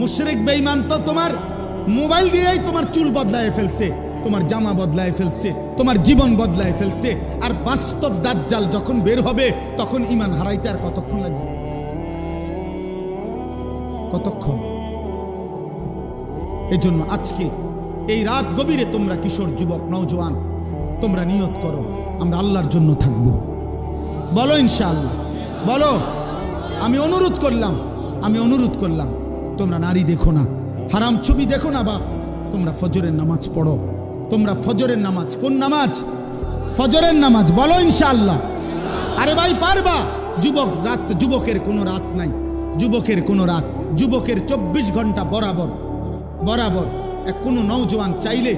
মুশরিক বেঈমান তো তোমার মোবাইল দিয়েই তোমার চুল বদলায় ফেলছে, তোমার জামা বদলায় ফেলছে, তোমার জীবন বদলায় ফেলছে। আর বাস্তব দাজ্জাল যখন বের হবে তখন ঈমান হারাইতে আর কতক্ষণ লাগবে? কতক্ষণ? এজন্য আজকে এই রাত গভীরে তোমরা কিশোর যুবক নওজোয়ান, তোমরা নিয়ত করো আমরা আল্লাহর জন্য থাকব। বলো ইনশাআল্লাহ, বলো। আমি অনুরোধ করলাম, আমি অনুরোধ করলাম, তোমরা নারী দেখো না, হারাম ছবি দেখো না বাপ। তোমরা ফজরের নামাজ পড়ো, তোমরা ফজরের নামাজ। কোন নামাজ? ফজরের নামাজ। বলো ইনশাআল্লাহ। আরে ভাই পারবা? যুবক রাত, যুবকের কোনো রাত নাই, যুবকের কোনো রাত। যুবকের 24 ঘন্টা বরাবর, বরাবর। এক কোনো নওজোয়ান চাইলে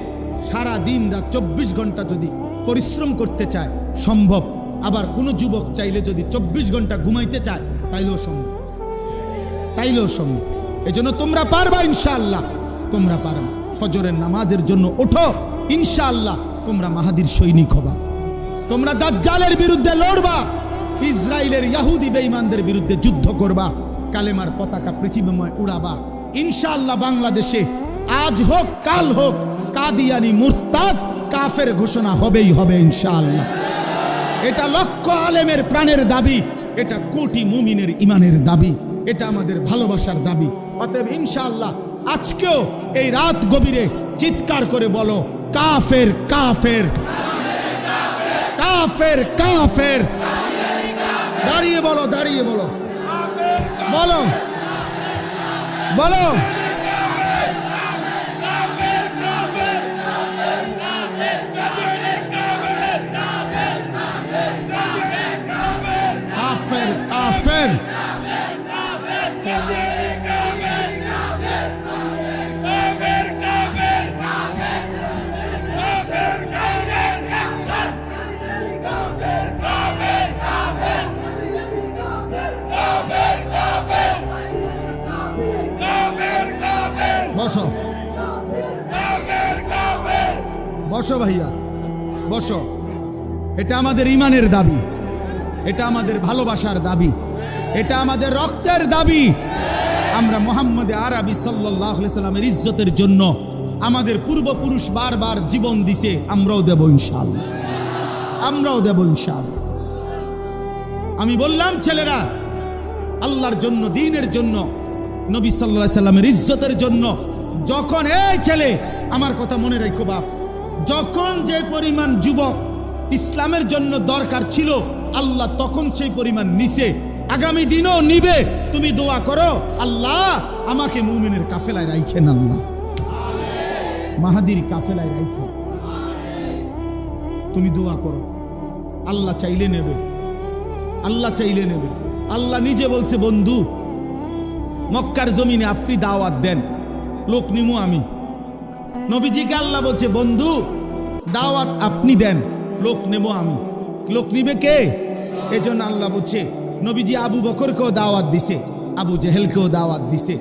সারা দিন রাত 24 ঘন্টা যদি পরিশ্রম করতে চায় সম্ভব। আবার কোনো যুবক চাইলে যদি 24 ঘন্টা ঘুমাইতে চায় তাইলেও সম্ভব, তাইলেও সম্ভব। এজন্য তোমরা পারবা ইনশাআল্লাহ, তোমরা পারবা। ফজরের নামাজের জন্য ওঠো ইনশাআল্লাহ। তোমরা মাহাদির সৈনিক হবা, তোমরা দাজ্জালের বিরুদ্ধে লড়বা, ইসরায়েলের ইহুদি বেঈমানদের বিরুদ্ধে যুদ্ধ করবা, কালেমার পতাকা পৃথিবীময় উড়াবা ইনশাআল্লাহ। বাংলাদেশে আজ হোক কাল হোক কাদিয়ানি মুরতাদ কাফের ঘোষণা হবেই হবে ইনশাআল্লাহ। এটা লক্ষ আলেমের প্রাণের দাবি, এটা কোটি মুমিনের ইমানের দাবি, এটা আমাদের ভালোবাসার দাবি। অতএব ইনশাআল্লাহ আজকেও এই রাত গভীরে চিৎকার করে বলো কাফের, কাফের, কাফের, কাফের। দাঁড়িয়ে বলো, দাঁড়িয়ে বলো, বলো, বলো। কাফের, কাফের। বসো, বসো ভাইয়া, বসো। এটা আমাদের ইমানের দাবি, এটা আমাদের ভালোবাসার দাবি, এটা আমাদের রক্তের দাবি। আমরা মুহাম্মদ আরবি সাল্লাল্লাহু আলাইহি সাল্লামের ইজ্জতের জন্য আমাদের পূর্বপুরুষ বারবার জীবন দিছে, আমরাও দেব ইনশাআল্লাহ, আমরাও দেব ইনশাআল্লাহ। আমি বললাম ছেলেরা, আল্লাহর জন্য, দ্বীনের জন্য, নবী সাল্লাল্লাহু আলাইহি সাল্লামের ইজ্জতের জন্য যখন, এই ছেলে আমার কথা মনে রাখো বাপ, যখন যে পরিমাণ যুবক ইসলামের জন্য দরকার ছিল আল্লাহ তখন সেই পরিমাণ নিছে, আগামী দিনও নিবে। তুমি দোয়া করো, আল্লাহ আমাকে মুমিনের কাফেলায় রাখেন, আল্লাহ মাহাদির কাফেলায় রাখেন। তুমি দোয়া করো, আল্লাহ চাইলে নেবে, আল্লাহ চাইলে নেবে। আল্লাহ নিজে বলছে, বন্ধু মক্কার জমিনে আপনি দাওয়াত দেন, লোক নিমু আমি। নবীজিকে আল্লাহ বলছে, বন্ধু দাওয়াত আপনি দেন, লোক নেব আমি। লোক নিবে কে? এজন্য আল্লাহ বলছে, নবীজি আবু বকরকেও দাওয়াত দিছে, আবু জেহেলকেও দাওয়াত দিছে,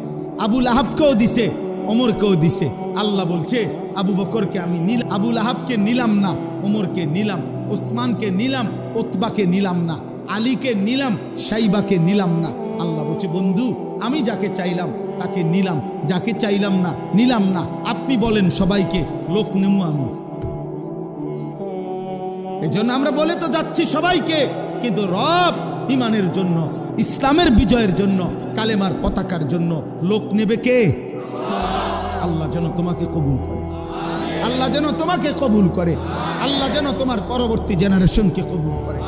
আবু লাহাবকেও দিছে, ওমরকেও দিছে। আল্লাহ বলছে, আবু বকরকে আমি আবু লাহাবকে নিলাম না, ওমরকে নিলাম, ওসমানকে নিলাম, উতবাকে নিলাম না, আলীকে নিলাম, সাইবাকে নিলাম না। আল্লাহ বলছে, বন্ধু আমি যাকে চাইলাম তাকে নিলাম, যাকে চাইলাম না নিলাম না। আপনি বলেন সবাইকে লোক নেমু আমি। এই জন্য আমরা বলে তো যাচ্ছি সবাইকে, কিন্তু রব ইমানের জন্য, ইসলামের বিজয়ের জন্য, কালেমার পতাকার জন্য লোক নেবে কে? আল্লাহ যেন তোমাকে কবুল করে, আল্লাহ যেন তোমাকে কবুল করে, আল্লাহ যেন তোমার পরবর্তী জেনারেশনকে কবুল করে।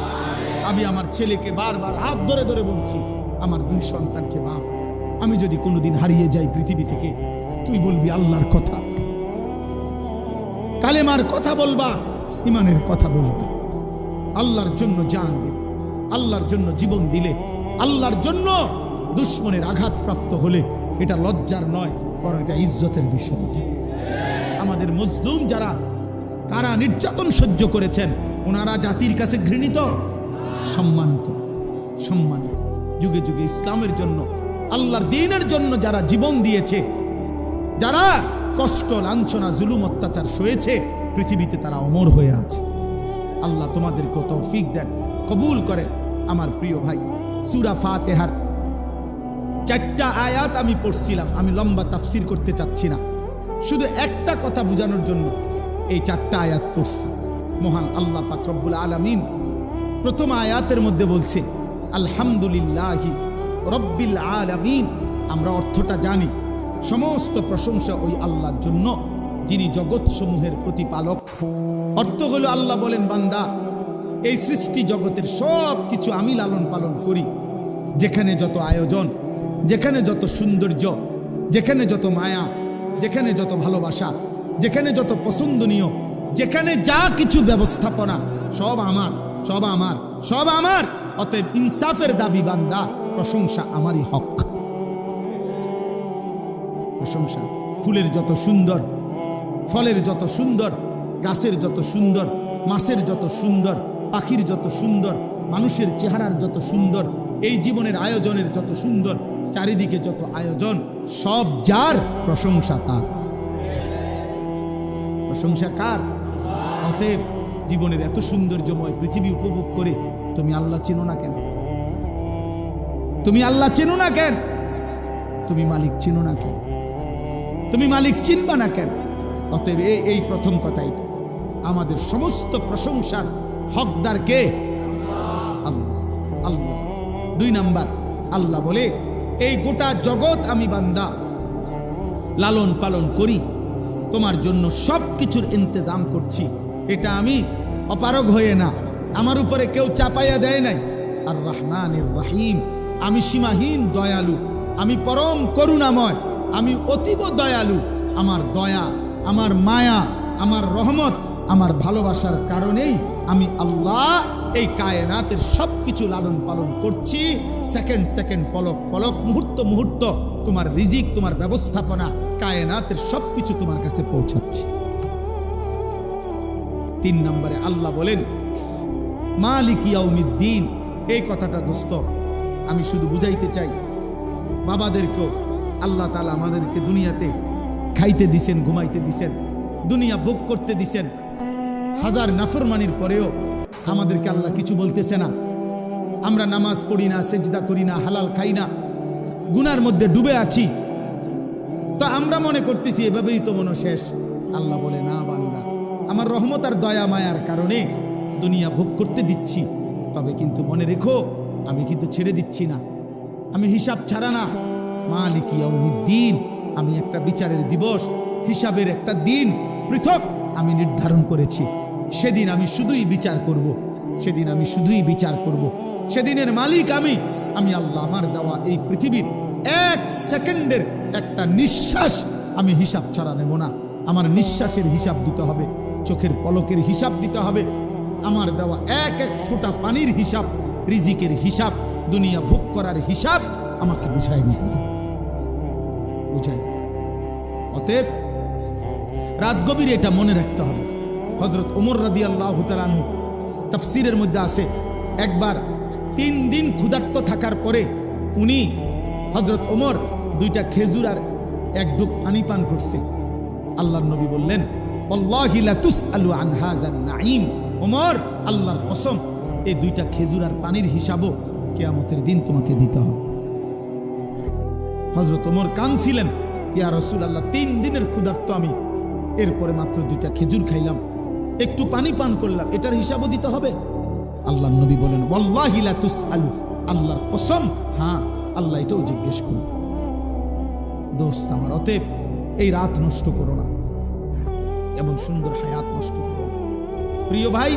আমি আমার ছেলেকে বারবার হাত ধরে ধরে বলছি, আমার 2 সন্তানকে মাফ। আমি যদি কোনোদিন হারিয়ে যাই পৃথিবী থেকে, তুই বলবি আল্লাহর কথা, কালেমার কথা বলবা, ইমানের কথা বলবা। আল্লাহর জন্য জান দিলে, আল্লাহর জন্য জীবন দিলে, আল্লাহর জন্য দুশ্মনের আঘাতপ্রাপ্ত হলে এটা লজ্জার নয়, বরং এটা ইজ্জতের বিষয়। আমাদের মজলুম যারা কারা নির্যাতন সহ্য করেছেন, ওনারা জাতির কাছে ঘৃণিত, সম্মানিত, সম্মানিত। যুগে যুগে ইসলামের জন্য, আল্লাহর দ্বীনের জন্য যারা জীবন দিয়েছে, যারা কষ্ট লাঞ্ছনা জুলুম অত্যাচার সয়েছে, পৃথিবীতে তারা অমর হয়ে আছে। আল্লাহ তোমাদেরকে তৌফিক দেন, কবুল করেন। আমার প্রিয় ভাই, সূরা ফাতিহার 4টা আয়াত আমি পড়ছিলাম, আমি লম্বা তাফসির করতে চাচ্ছি না, শুধু একটা কথা বোঝানোর জন্য এই 4টা আয়াত পড়ছি। মহান আল্লাহ পাক রব্বুল আলামিন প্রথম আয়াতের মধ্যে বলছে, আলহামদুলিল্লাহি রব্বিল আলামিন। আমরা অর্থটা জানি, সমস্ত প্রশংসা ওই আল্লাহর জন্য যিনি জগৎ সমূহের প্রতিপালক। অর্থ হলো আল্লাহ বলেন, বান্দা এই সৃষ্টি জগতের সব কিছু আমি লালন পালন করি। যেখানে যত আয়োজন, যেখানে যত সৌন্দর্য, যেখানে যত মায়া, যেখানে যত ভালোবাসা, যেখানে যত পছন্দনীয়, যেখানে যা কিছু ব্যবস্থাপনা, সব আমার, সব আমার, সব আমার। অতএব ইনসাফের দাবি বান্দা, প্রশংসা আমারই হক। প্রশংসা, ফুলের যত সুন্দর, ফলের যত সুন্দর, গাছের যত সুন্দর, মাছের যত সুন্দর, পাখির যত সুন্দর, মানুষের চেহারার যত সুন্দর, এই জীবনের আয়োজনের যত সুন্দর, চারিদিকে যত আয়োজন, সব যার, প্রশংসা তার। প্রশংসা কার? অতএব জীবনের এত সৌন্দর্যময় পৃথিবী উপভোগ করে তুমি আল্লাহ চেনো না কেন? তুমি আল্লাহ চেনো না কেন? তুমি মালিক চেনো না কেন? তুমি মালিক চিনবা না কেন? অতএব এই প্রথম কথা, এটা আমাদের সমস্ত প্রশংসার হকদার কে? আল্লাহ। আল্লাহ। 2 নাম্বার, আল্লাহ বলে, এই গোটা জগৎ আমি বান্দা লালন পালন করি, তোমার জন্য সব কিছুর ইন্তজাম করছি। এটা আমি অপারগ হয়ে না, আমার উপরে কেউ চাপাইয়া দেয় নাই। আর রহমানির রহিম, আমি সীমাহীন দয়ালু, আমি পরম করুণাময়, আমি অতীব দয়ালু। আমার দয়া, আমার মায়া, আমার রহমত, আমার ভালোবাসার কারণেই আমি আল্লাহ এই কায়নাতের সব কিছু লালন পালন করছি। সেকেন্ড সেকেন্ড, পলক পলক, মুহূর্ত মুহূর্ত তোমার রিজিক, তোমার ব্যবস্থাপনা, কায়নাতের সব কিছু তোমার কাছে পৌঁছাচ্ছি। 3 নম্বরে আল্লাহ বলেন, মালিক ইয়াউমিদ্দিন। এই কথাটা দোস্ত আমি শুধু বুঝাইতে চাই, বাবাদেরকেও আল্লাহ তাআলা আমাদেরকে দুনিয়াতে খাইতে দিছেন, ঘুমাইতে দিছেন, দুনিয়া ভোগ করতে দিছেন। হাজার নাফরমানির পরেও আমাদেরকে আল্লাহ কিছু বলতেছে না। আমরা নামাজ পড়ি না, সেজদা করি না, হালাল খাই না, গুনার মধ্যে ডুবে আছি, তো আমরা মনে করতেছি এভাবেই তো মনে শেষ। আল্লাহ বলে, না বান্দা, আমার রহমত আর দয়া মায়ার কারণে দুনিয়া ভোগ করতে দিচ্ছি, তবে কিন্তু মনে রেখো আমি কিন্তু ছেড়ে দিচ্ছি না, আমি হিসাব ছাড়া না। মালিক ইয়াউমিদ্দিন, আমি একটা বিচারের দিবস, হিসাবের একটা দিন, পৃথক আমি নির্ধারণ করেছি, সেদিন আমি শুধুই বিচার করব, সেদিন আমি শুধুই বিচার করব। সেদিনের মালিক আমি আল্লাহ। আমার দেওয়া এই পৃথিবীর 1 সেকেন্ডের একটা নিঃশ্বাস আমি হিসাব ছাড়া নেব না। আমার নিঃশ্বাসের হিসাব দিতে হবে, চোখের পলকের হিসাব দিতে হবে, আমার দেওয়া এক এক ফোঁটা পানির হিসাব, রিজিকের হিসাব, দুনিয়া ভোগ করার হিসাব আমাকে বুঝাই দিতে হবে, বুঝাই। অতএব রাত গভীরে এটা মনে রাখতে হবে। হযরত ওমর রাদিয়াল্লাহু তাআলা আনহু তাফসীরের মধ্যে আছে, একবার 3 দিন ক্ষুধার্ত থাকার পরে উনি হযরত ওমর 2টা খেজুর আর 1 ঢোক পানি পান করছে। আল্লাহর নবী বললেন, ওয়াল্লাহি লা তুসআলু আন হাযান নাঈম। ওমর, আল্লাহর কসম, এই 2টা খেজুর আর পানির হিসাবও কিয়ামতের দিন তোমাকে দিতে হবে। হযরত ওমর কাঁদছিলেন, ইয়া রাসূলুল্লাহ, 3 দিনের ক্ষুধার্ত আমি, এরপরে মাত্র 2টা খেজুর খাইলাম, একটু পানি পান করলাম, এটার হিসাবও দিতে হবে? আল্লাহর নবী বলেন, ওয়াল্লাহি লা তুসআলু, আল্লাহর কসম, হ্যাঁ, আল্লাহ এটাও জিজ্ঞেস করুন। দোস্ত আমার, অতএব এই রাত নষ্ট করো না, এমন সুন্দর হায়াত নষ্ট করো না। প্রিয় ভাই,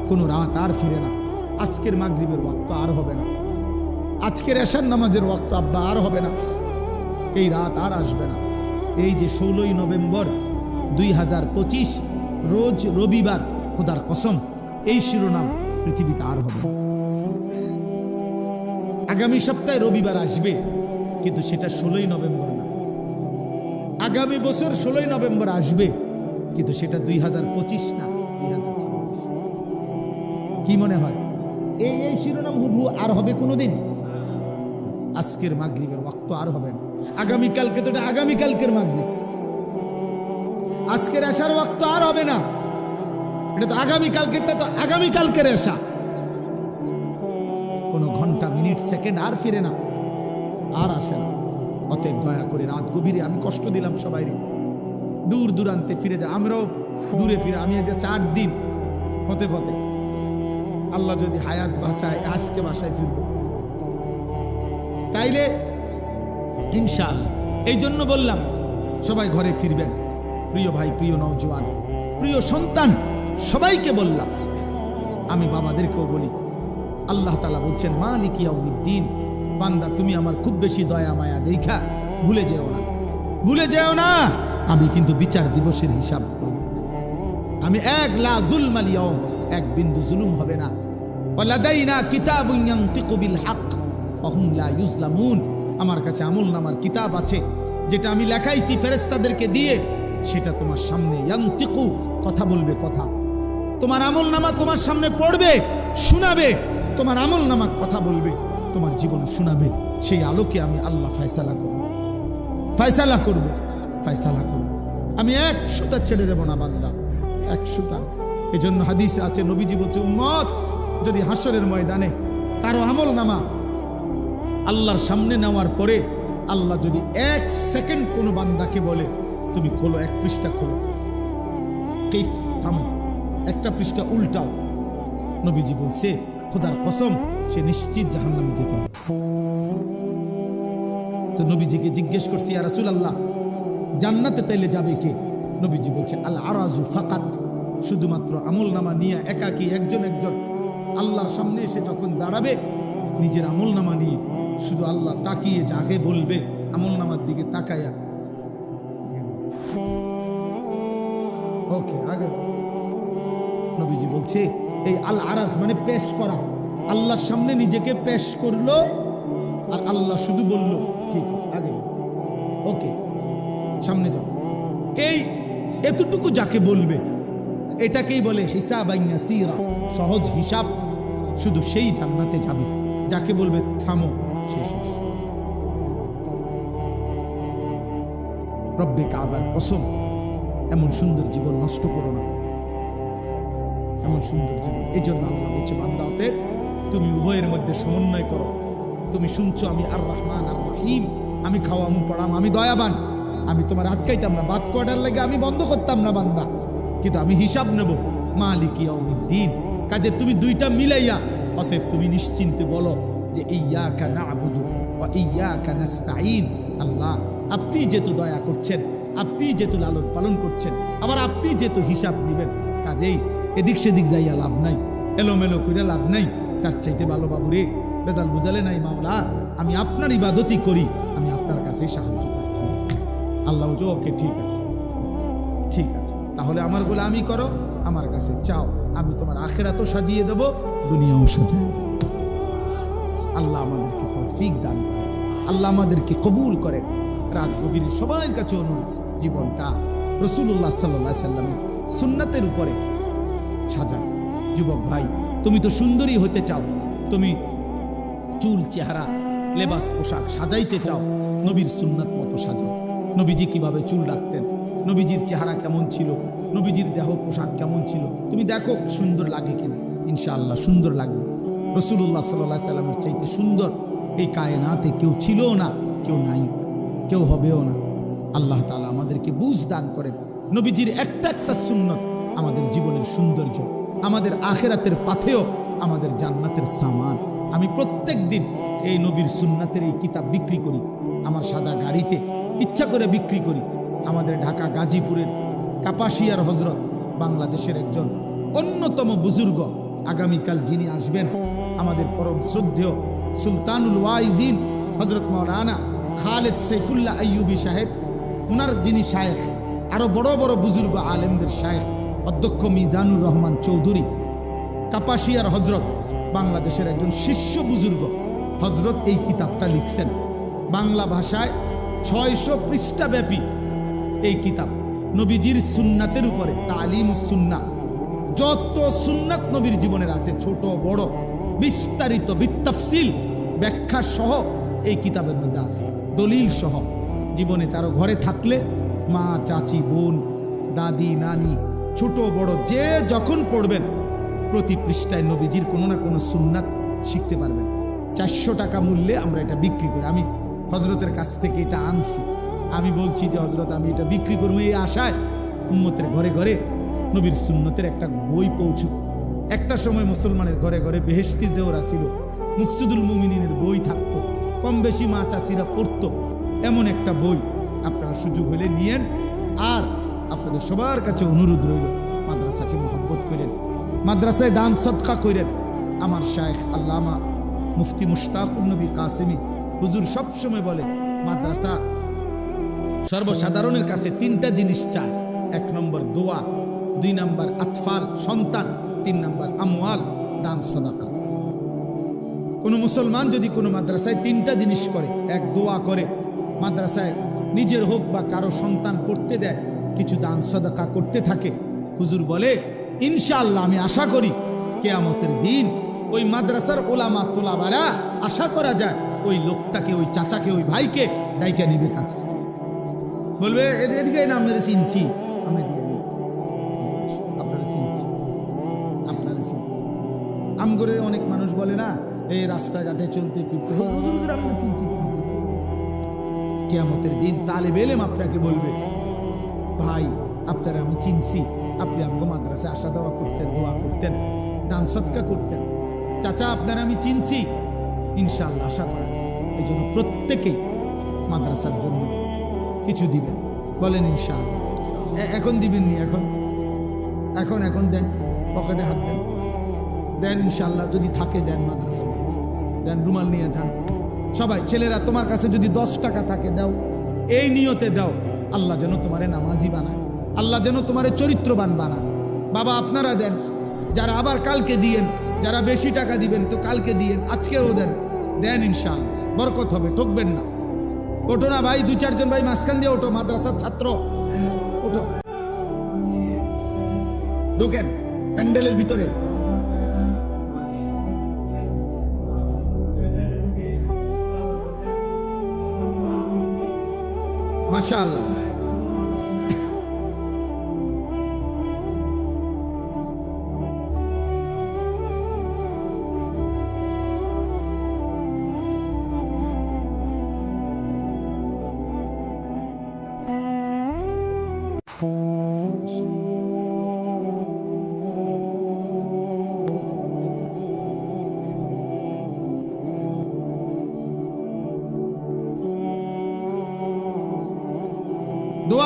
কোন রাত আর ফিরে না। আজকের মাগরিবের ওয়াক্ত আর হবে না, আজকের এশার নামাজের ওয়াক্ত আব্বা আর হবে না, এই রাত আর আসবে না। এই যে 16ই নভেম্বর 2025 রোজ রবিবার, খোদার কসম, এই শিরোনাম পৃথিবীতে আর হবে না। আগামী সপ্তাহে রবিবার আসবে, কিন্তু সেটা 16ই নভেম্বর না। আগামী বছর 16ই নভেম্বর আসবে, কিন্তু সেটা 2025 না, 2026। কি মনে হয় এই শিরোনাম হুবহু আর হবে কোনোদিন? আজকের মাগরিবের ওয়াক্ত আর হবে না। আগামীকালকে তো এটা আগামীকালকের মাগরিব, আজকের এশার ওয়াক্ত আর হবে না, এটা তো আগামীকালকেরটা তো আগামীকালকের এশা। কোনো ঘন্টা, মিনিট, সেকেন্ড আর ফিরে না, আর আসে না। অতএব দয়া করে রাত গভীরে, আমি কষ্ট দিলাম সবাই, দূর দূরান্তে ফিরে যায়, আমরাও দূরে ফিরে। আমি যে 4 দিন পথে পথে, আল্লাহ যদি হায়াত বাঁচায় আজকে বাসায় ফিরব, তাইলে ইনশাআল্লাহ। এই জন্য বললাম সবাই ঘরে ফিরবেন। প্রিয় ভাই, প্রিয় নওজোয়ান, প্রিয় সন্তান, সবাইকে বললাম, আমি বাবাদেরকেও বলি, আল্লাহ তাআলা বলছেন মালিক ইয়াউমিদ্দিন, বান্দা তুমি আমার খুব বেশি দয়া মায়া দেখা ভুলে যেও না, ভুলে যেও না, আমি কিন্তু বিচার দিবসের হিসাব করব। আমি লা যুলমাল ইয়াউম, 1 বিন্দু জুলুম হবে না। ওয়ালাদাইনা কিতাবুন ইয়ানতিকু বিল হক ওয়া হুম লা ইউজলামুন, আমার কাছে আমলনামার কিতাব আছে, যেটা আমি লেখাইছি ফেরেশতাদেরকে দিয়ে, সেটা তোমার সামনে ইয়ানতিকু, কথা বলবে, কথা। তোমার আমলনামা তোমার সামনে পড়বে, শোনাবে, তোমার আমলনামা কথা বলবে, তোমার জীবন শোনাবে। সেই আলোকে আমি আল্লাহ ফয়সালা করব, ফয়সালা করব, ফয়সালা করব। আমি 1 সুতা ছেড়ে দেব না বান্দা, 1 সুতা। এজন্য হাদিসে আছে, নবীজি বলছে, উম্মত যদি হাসরের ময়দানে কারো আমলনামা আল্লাহর সামনে নেওয়ার পরে আল্লাহ যদি 1 সেকেন্ড কোনো বান্দাকে বলে, তুমি খোলো, 1 পৃষ্ঠা খোলো, কাইফ, থামো, 1টা পৃষ্ঠা উল্টাও, নবীজি বলছে খোদার কসম সে নিশ্চিত জাহান্নামে যেতে হবে। তো নবীজিকে জিজ্ঞেস করছি, ইয়া রাসূলুল্লাহ, জান্নাতে তাইলে যাবে কে? নবীজি বলছে আল আরাজু ফাকাত, শুধুমাত্র আমলনামা নিয়ে একাকী একজন আল্লাহর সামনে এসে যখন দাঁড়াবে, নিজের আমলনামা নিয়ে শুধু আল্লাহ তাকিয়ে জাগে বলবে, আমলনামার দিকে তাকায়া, ওকে আগে। নবীজি বলছে এই আল আরাজ মানে পেশ করা, আল্লাহর সামনে নিজেকে পেশ করলো, আর আল্লাহ শুধু বলল ঠিক আছে, আগে, ওকে, সামনে যাও। এই এতটুকু যাকে বলবে, এটাকেই বলে হিসাবান ইয়াসীরা, সহজ হিসাব, শুধু সেই জান্নাতে যাবে। যাকে বলবে থামো, সে শেষ। রব্বে কাবার কসম, এমন সুন্দর জীবন নষ্ট করো না, এমন সুন্দর জীবন। এই জন্য আল্লাহ বলছে, বান্দাতে তুমি উভয়ের মধ্যে সমন্বয় করো। তুমি শুনছো আমি আর রহমান আর রহিম, আমি খাওয়ামু পড়াম, আমি দয়াবান, আমি তোমার আটকাইতাম না, বাদ কোয়ার্টার লাগে আমি বন্ধ করতাম না বান্দা, কিন্তু আমি হিসাব নেব মালিক ইয়াউমিদ্দিন। কাজে তুমি 2টা মিলাইয়া, অতএব তুমি নিশ্চিন্তে বলো যে ইয়্যাকা না'বুদু ওয়া ইয়্যাকা নাস্তাঈন। আল্লাহ, আপনি যেহেতু দয়া করছেন, আপনি যেহেতু লালন পালন করছেন, আবার আপনি যেহেতু হিসাব নেবেন, কাজেই এদিক সেদিক যাইয়া লাভ নাই, এলোমেলো করে লাভ নাই। তার চাইতে ভালো বাবুরে বেজাল বুঝালে নাই মাওলা, আমি আপনার ইবাদতই করি, আমি আপনার কাছেই সাহায্য প্রার্থী। আল্লাহ বলছে ওকে ঠিক আছে, ঠিক আছে, তাহলে আমার গোলামি করো, আমার কাছে চাও, আমি তোমার আখিরাতও সাজিয়ে দেব, দুনিয়াও সাজিয়ে দেব। আল্লাহ আমাদেরকে তৌফিক দান করেন, আল্লাহ আমাদেরকে কবুল করেন। রাত গভীর সবার কাছে অনুরোধ, জীবনটা রাসূলুল্লাহ সাল্লাল্লাহু আলাইহি সাল্লামের সুন্নাতের উপরে সাজান। যুবক ভাই, তুমি তো সুন্দরী হতে চাও, তুমি চুল চেহারা লেবাস পোশাক সাজাইতে চাও, নবীর সুন্নাত মতো সাজাও। নবীজি কিভাবে চুল রাখতেন, নবীজির চেহারা কেমন ছিল, নবীজির দেহ পোশাক কেমন ছিল, তুমি দেখো সুন্দর লাগে কিনা, ইনশাআল্লাহ সুন্দর লাগবে। রাসূলুল্লাহ সাল্লাল্লাহু আলাইহি সাল্লামের চাইতে সুন্দর এই কায়নাতে কেউ ছিল না, কেউ নাই, কেউ হবেও না। আল্লাহ তাআলা আমাদেরকে বুঝ দান করেন। নবীজির একটা একটা সুন্নত আমাদের জীবনের সৌন্দর্য, আমাদের আখিরাতের পাথেও আমাদের জান্নাতের সামান। আমি প্রত্যেক দিন এই নবীর সুন্নাতের এই কিতাব বিক্রি করি, আমার সাদা গাড়িতে ইচ্ছা করে বিক্রি করি। আমাদের ঢাকা গাজীপুরের কাপাসিয়ার হজরত, বাংলাদেশের একজন অন্যতম বুজুর্গ, আগামীকাল যিনি আসবেন, আমাদের পরম শ্রদ্ধেয় সুলতানুল ওয়াইজিন হজরত মাওলানা খালেদ সাইফুল্লাহ আইয়ুবী সাহেব, ওনার যিনি শায়েখ, আরো বড় বড় বুজুর্গ আলেমদের শায়েখ অধ্যক্ষ মিজানুর রহমান চৌধুরী, কাপাসিয়ার হজরত, বাংলাদেশের একজন শীর্ষ বুজুর্গ হজরত এই কিতাবটা লিখছেন। বাংলা ভাষায় 600 পৃষ্ঠা ব্যাপী এই কিতাব, নবীজির সুন্নাতের উপরে তালিম সুন্নাহ, যত সুন্নাত নবীর জীবনের আছে ছোট বড় বিস্তারিত বিতাফসিল ব্যাখ্যা সহ এই কিতাবের মধ্যে আছে, দলিল সহ। জীবনে কারো ঘরে থাকলে মা, চাচি, বোন, দাদি, নানি, ছোট বড় যে যখন পড়বেন, প্রতি পৃষ্ঠায় নবীজির কোনো না কোনো সুন্নাত শিখতে পারবেন। 400 টাকা মূল্যে আমরা এটা বিক্রি করি। আমি হজরতের কাছ থেকে এটা আনছি, আমি বলছি যে হজরত আমি এটা বিক্রি করবো এই আশায় উম্মতের ঘরে ঘরে নবীর সুন্নতের একটা বই পৌঁছুক। একটা সময় মুসলমানের ঘরে ঘরে বেহেশতি জেওরা ছিল, মুকসুদুল মুমিনিনের বই থাকতো, কম বেশি মা চাষিরা পড়তো, এমন একটা বই আপনারা সুযোগ হলে নিয়েন। আর আপনাদের সবার কাছে অনুরোধ রইল, মাদ্রাসাকে মহব্বত করেন, মাদ্রাসায় দান সদকা করেন। আমার শায়েখ আল্লামা মুফতি মুশতাকুর নবী কাসেমি হুজুর সবসময় বলে, মাদ্রাসা সর্বসাধারণের কাছে 3টা জিনিস চায়। 1 নম্বর দোয়া, 2 নম্বর আতফাল সন্তান, 3 নম্বর আমওয়াল দান সদাকা। কোন মুসলমান যদি কোনো মাদ্রাসায় 3টা জিনিস করে, 1 দোয়া করে, মাদ্রাসায় নিজের হোক বা কারো সন্তান পড়তে দেয়, কিছু দান সদাকা করতে থাকে, হুজুর বলে ইনশাআল্লাহ আমি আশা করি কিয়ামতের দিন ওই মাদ্রাসার ওলামা তোলাবারা আশা করা যায় ওই লোকটাকে, ওই চাচাকে, ওই ভাইকে ডাইকা নিবে কাছে, বলবে এদিকে না আমরা চিনছি, আমরা দিয়ে আপনারা চিনছি, আপনারা চিনছি। আম করে অনেক মানুষ বলে না, এই রাস্তাঘাটে চলতে ফিরতে হুজুর আমরা চিনছি। কিয়ামতের দিন তালেবে ইলম আপনাকে বলবে, ভাই আপনারা আমি চিনছি, আপনি আমাকে মাদ্রাসায় আসা যাওয়া করতেন, দোয়া করতেন, দান সদকা করতেন, চাচা আপনারা আমি চিনছি, ইনশাআল্লাহ আশা করা যায়। এই জন্য প্রত্যেকেই মাদ্রাসার জন্য কিছু দিবেন, বলেন ইনশাআল্লাহ। এখন দিবেন নি, এখন এখন এখন দেন, পকেটে হাত দেন, দেন ইনশাআল্লাহ, যদি থাকে দেন, মাদ্রাসা দেন, রুমাল নিয়ে যান সবাই। ছেলেরা তোমার কাছে যদি 10 টাকা থাকে দাও, এই নিয়তে দাও, আল্লাহ যেন তোমারে নামাজি বানায়, আল্লাহ যেন তোমারে চরিত্রবান বানায়। বাবা আপনারা দেন, যারা আবার কালকে দিয়েন, যারা বেশি টাকা দিবেন তো কালকে দিয়েন, আজকেও দেন, দেন ইনশাআল্লাহ বরকত হবে, ঠকবেন না। ওঠো না ভাই, 2-4 জন ভাই মাঝখান দিয়ে ওঠো, মাদ্রাসার ছাত্র ওঠো, ঢোকেন প্যান্ডেলের ভিতরে। মাশাআল্লাহ।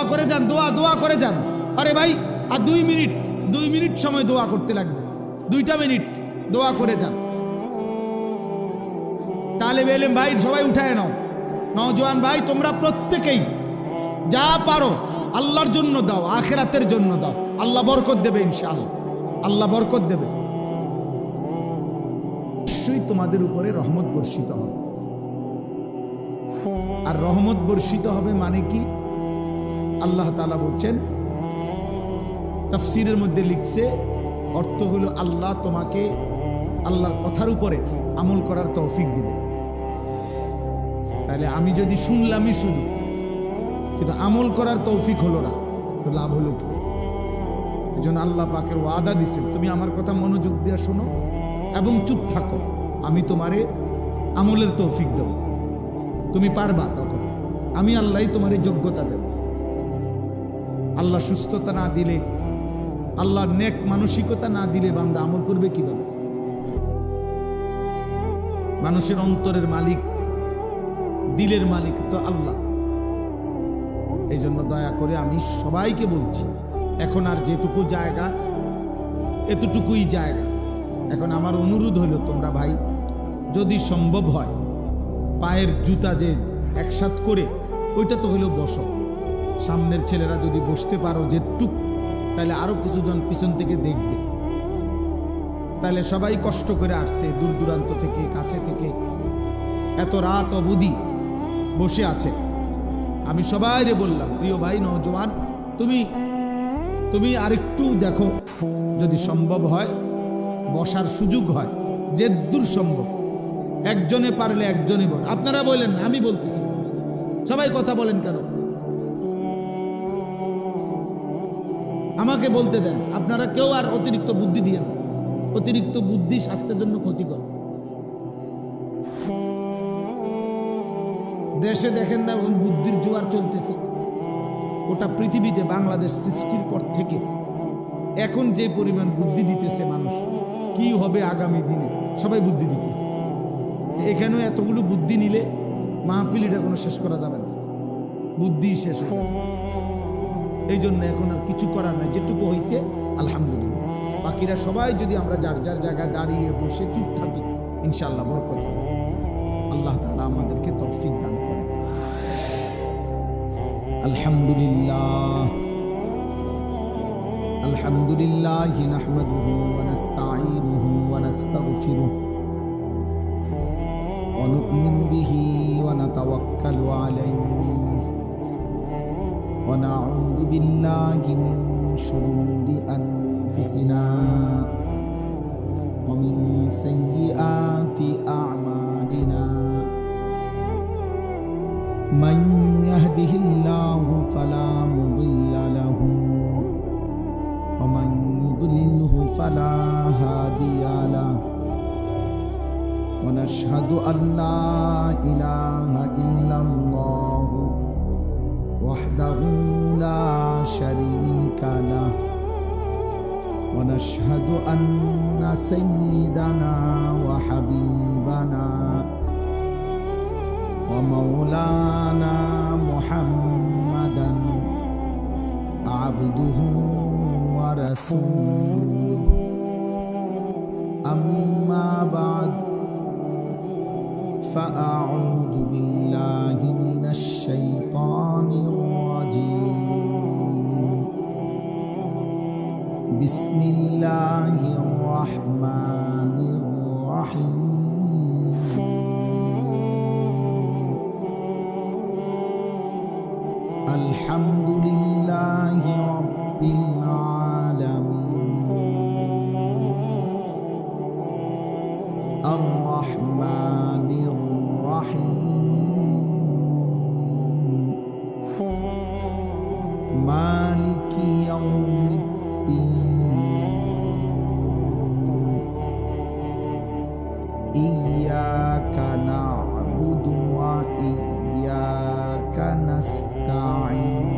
দোয়া করে যান, দোয়া করে যান। আরে ভাই আর 2 মিনিট সময় দোয়া করতে লাগবে, 2টা মিনিট দোয়া করে যান। তালেবে ইলম ভাই সবাই উঠায় নাও, নওজোয়ান ভাই তোমরা প্রত্যেকেই যা পারো আল্লাহর জন্য দাও, আখিরাতের জন্য দাও। আল্লাহ বরকত দেবে ইনশাআল্লাহ, আল্লাহ বরকত দেবে। অবশ্যই তোমাদের উপরে রহমত বর্ষিত হবে। আর রহমত বর্ষিত হবে মানে কি? আল্লাহ তাআলা বলছেন, তাফসীরের মধ্যে লিখছে, অর্থ হলো আল্লাহ তোমাকে আল্লাহর কথার উপরে আমল করার তৌফিক দিবে। তাহলে আমি যদি শুনলামই শুধু, কিন্তু আমল করার তৌফিক হলো না, তো লাভ হলো কি? এই জন্য আল্লাহ পাকের ওয়াদা দিচ্ছেন, তুমি আমার কথা মনোযোগ দিয়ে শোনো এবং চুপ থাকো, আমি তোমারে আমলের তৌফিক দেব। তুমি পারবা, তখন আমি আল্লাহই তোমার যোগ্যতা দেব। আল্লাহ সুস্থতা না দিলে, আল্লাহ নেক মানসিকতা না দিলে বান্দা আমল করবে কিভাবে? মানুষের অন্তরের মালিক, দিলের মালিক তো আল্লাহ। এই জন্য দয়া করে আমি সবাইকে বলছি, এখন আর যেটুকু জায়গা এতটুকুই জায়গা। এখন আমার অনুরোধ হলো, তোমরা ভাই যদি সম্ভব হয় পায়ের জুতা যে একসাথ করে, ওইটা তো হলো বসো। সামনের ছেলেরা যদি বসতে পারো যেটুক, তাহলে আরো কিছুজন পিছন থেকে দেখবে। তাহলে সবাই কষ্ট করে আসছে দূর দূরান্ত থেকে, কাছে থেকে, এত রাত অবধি বসে আছে। আমি সবাইরে বললাম, প্রিয় ভাই নওজোয়ান, তুমি আরেকটু দেখো, যদি সম্ভব হয় বসার সুযোগ হয়, যে দূর সম্ভব, একজনে পারলে একজনই বল। আপনারা বলেন না, আমি বলতেছি, সবাই কথা বলেন কেন? আমাকে বলতে দেন। আপনারা কেউ আর অতিরিক্ত বুদ্ধি দিয়েন, অতিরিক্ত বুদ্ধি স্বাস্থ্যের জন্য ক্ষতিকর। দেশে দেখেন না ওই বুদ্ধির জোয়ার চলতেছে, ওটা পৃথিবীতে বাংলাদেশ সৃষ্টির পর থেকে এখন যে পরিমাণ বুদ্ধি দিতেছে মানুষ, কি হবে আগামী দিনে, সবাই বুদ্ধি দিতেছে। এখানেও এতগুলো বুদ্ধি নিলে মাহফিল এটা কোনো শেষ করা যাবে না, বুদ্ধি শেষ হয়ে যাবে। এই জন্য এখন আর কিছু করার নাই, যেটুকু হয়েছে আলহামদুলিল্লাহ। বাকিরা সবাই যদি আমরা যার যার জায়গায় দাঁড়িয়ে বসে চুপ থাকি, ইনশাআল্লাহ বরকত হবে। আল্লাহ তাআলা আমাদেরকে তৌফিক দান করেন। আলহামদুলিল্লাহ, আলহামদুলিল্লাহ নাহমাদুহু ওয়া নাস্তাঈনুহু ওয়া নাস্তাগফিরুহু ওয়া নু'মিনু বিহি ওয়া নাতাওয়াক্কালু আলাইহি ওয়া নাউযু বিল্লাহি মিন শুরুরি আনফুসিনা ওয়া মিন সাইয়্যাতি আ'মালিনা। من يهده الله فلا مضل له ومن يضلله فلا هادي له ونشهد أن لا إله إلا الله وحده لا شريك له ونشهد أن سيدنا وحبيبنا ومولانا محمدا عبده ورسوله أما بعد فأعوذ بالله من الشيطان الرجيم بسم الله الرحمن الرحيم الحمد لله رب العالمين الرحمن الرحيم مالك يوم الدين إياك نعبد وإياك نستعين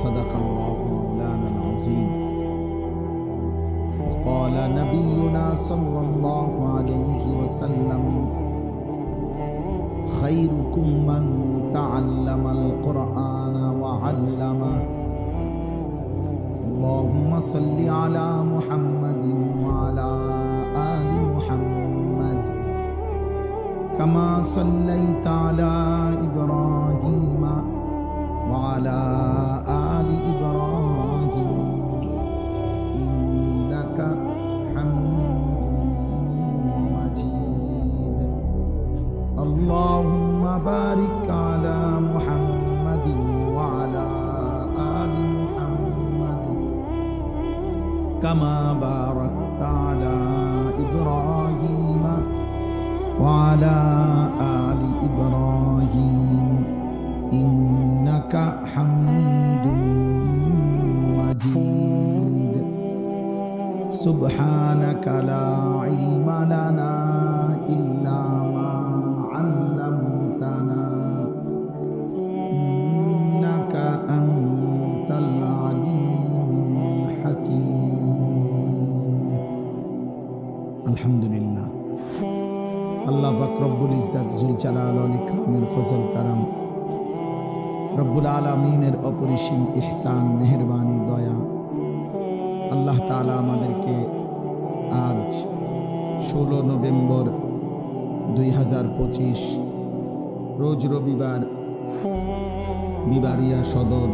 صدق الله مولانا العظيم وقال نبينا صلى الله عليه وسلم خيركم من تعلم القرآن وعلمه اللهم صل على محمد وعلى آل محمد كما صليت على إبراهيم وعلى آل إبراهيم إنك حميد مجيد اللهم بارك على محمد وعلى آل محمد كما باركت على إبراهيم وعلى آل إبراهيم إنك حميد مجيد سبحانك لا علم لنا إلا ما علمتنا إنك أنت العليم الحكيم الحمد لله আল্লাহ পাক রব্বুল ইজ্জত জুল জালাল ওয়াল ইকরামের ফজল করম রব্বুল আলামিনের অপরিসীম ইহসান মেহেরবানি দয়া আল্লাহ তাআলা আমাদেরকে আজ 16 নভেম্বর 2025 রোজ রবিবার বিবাড়িয়া সদর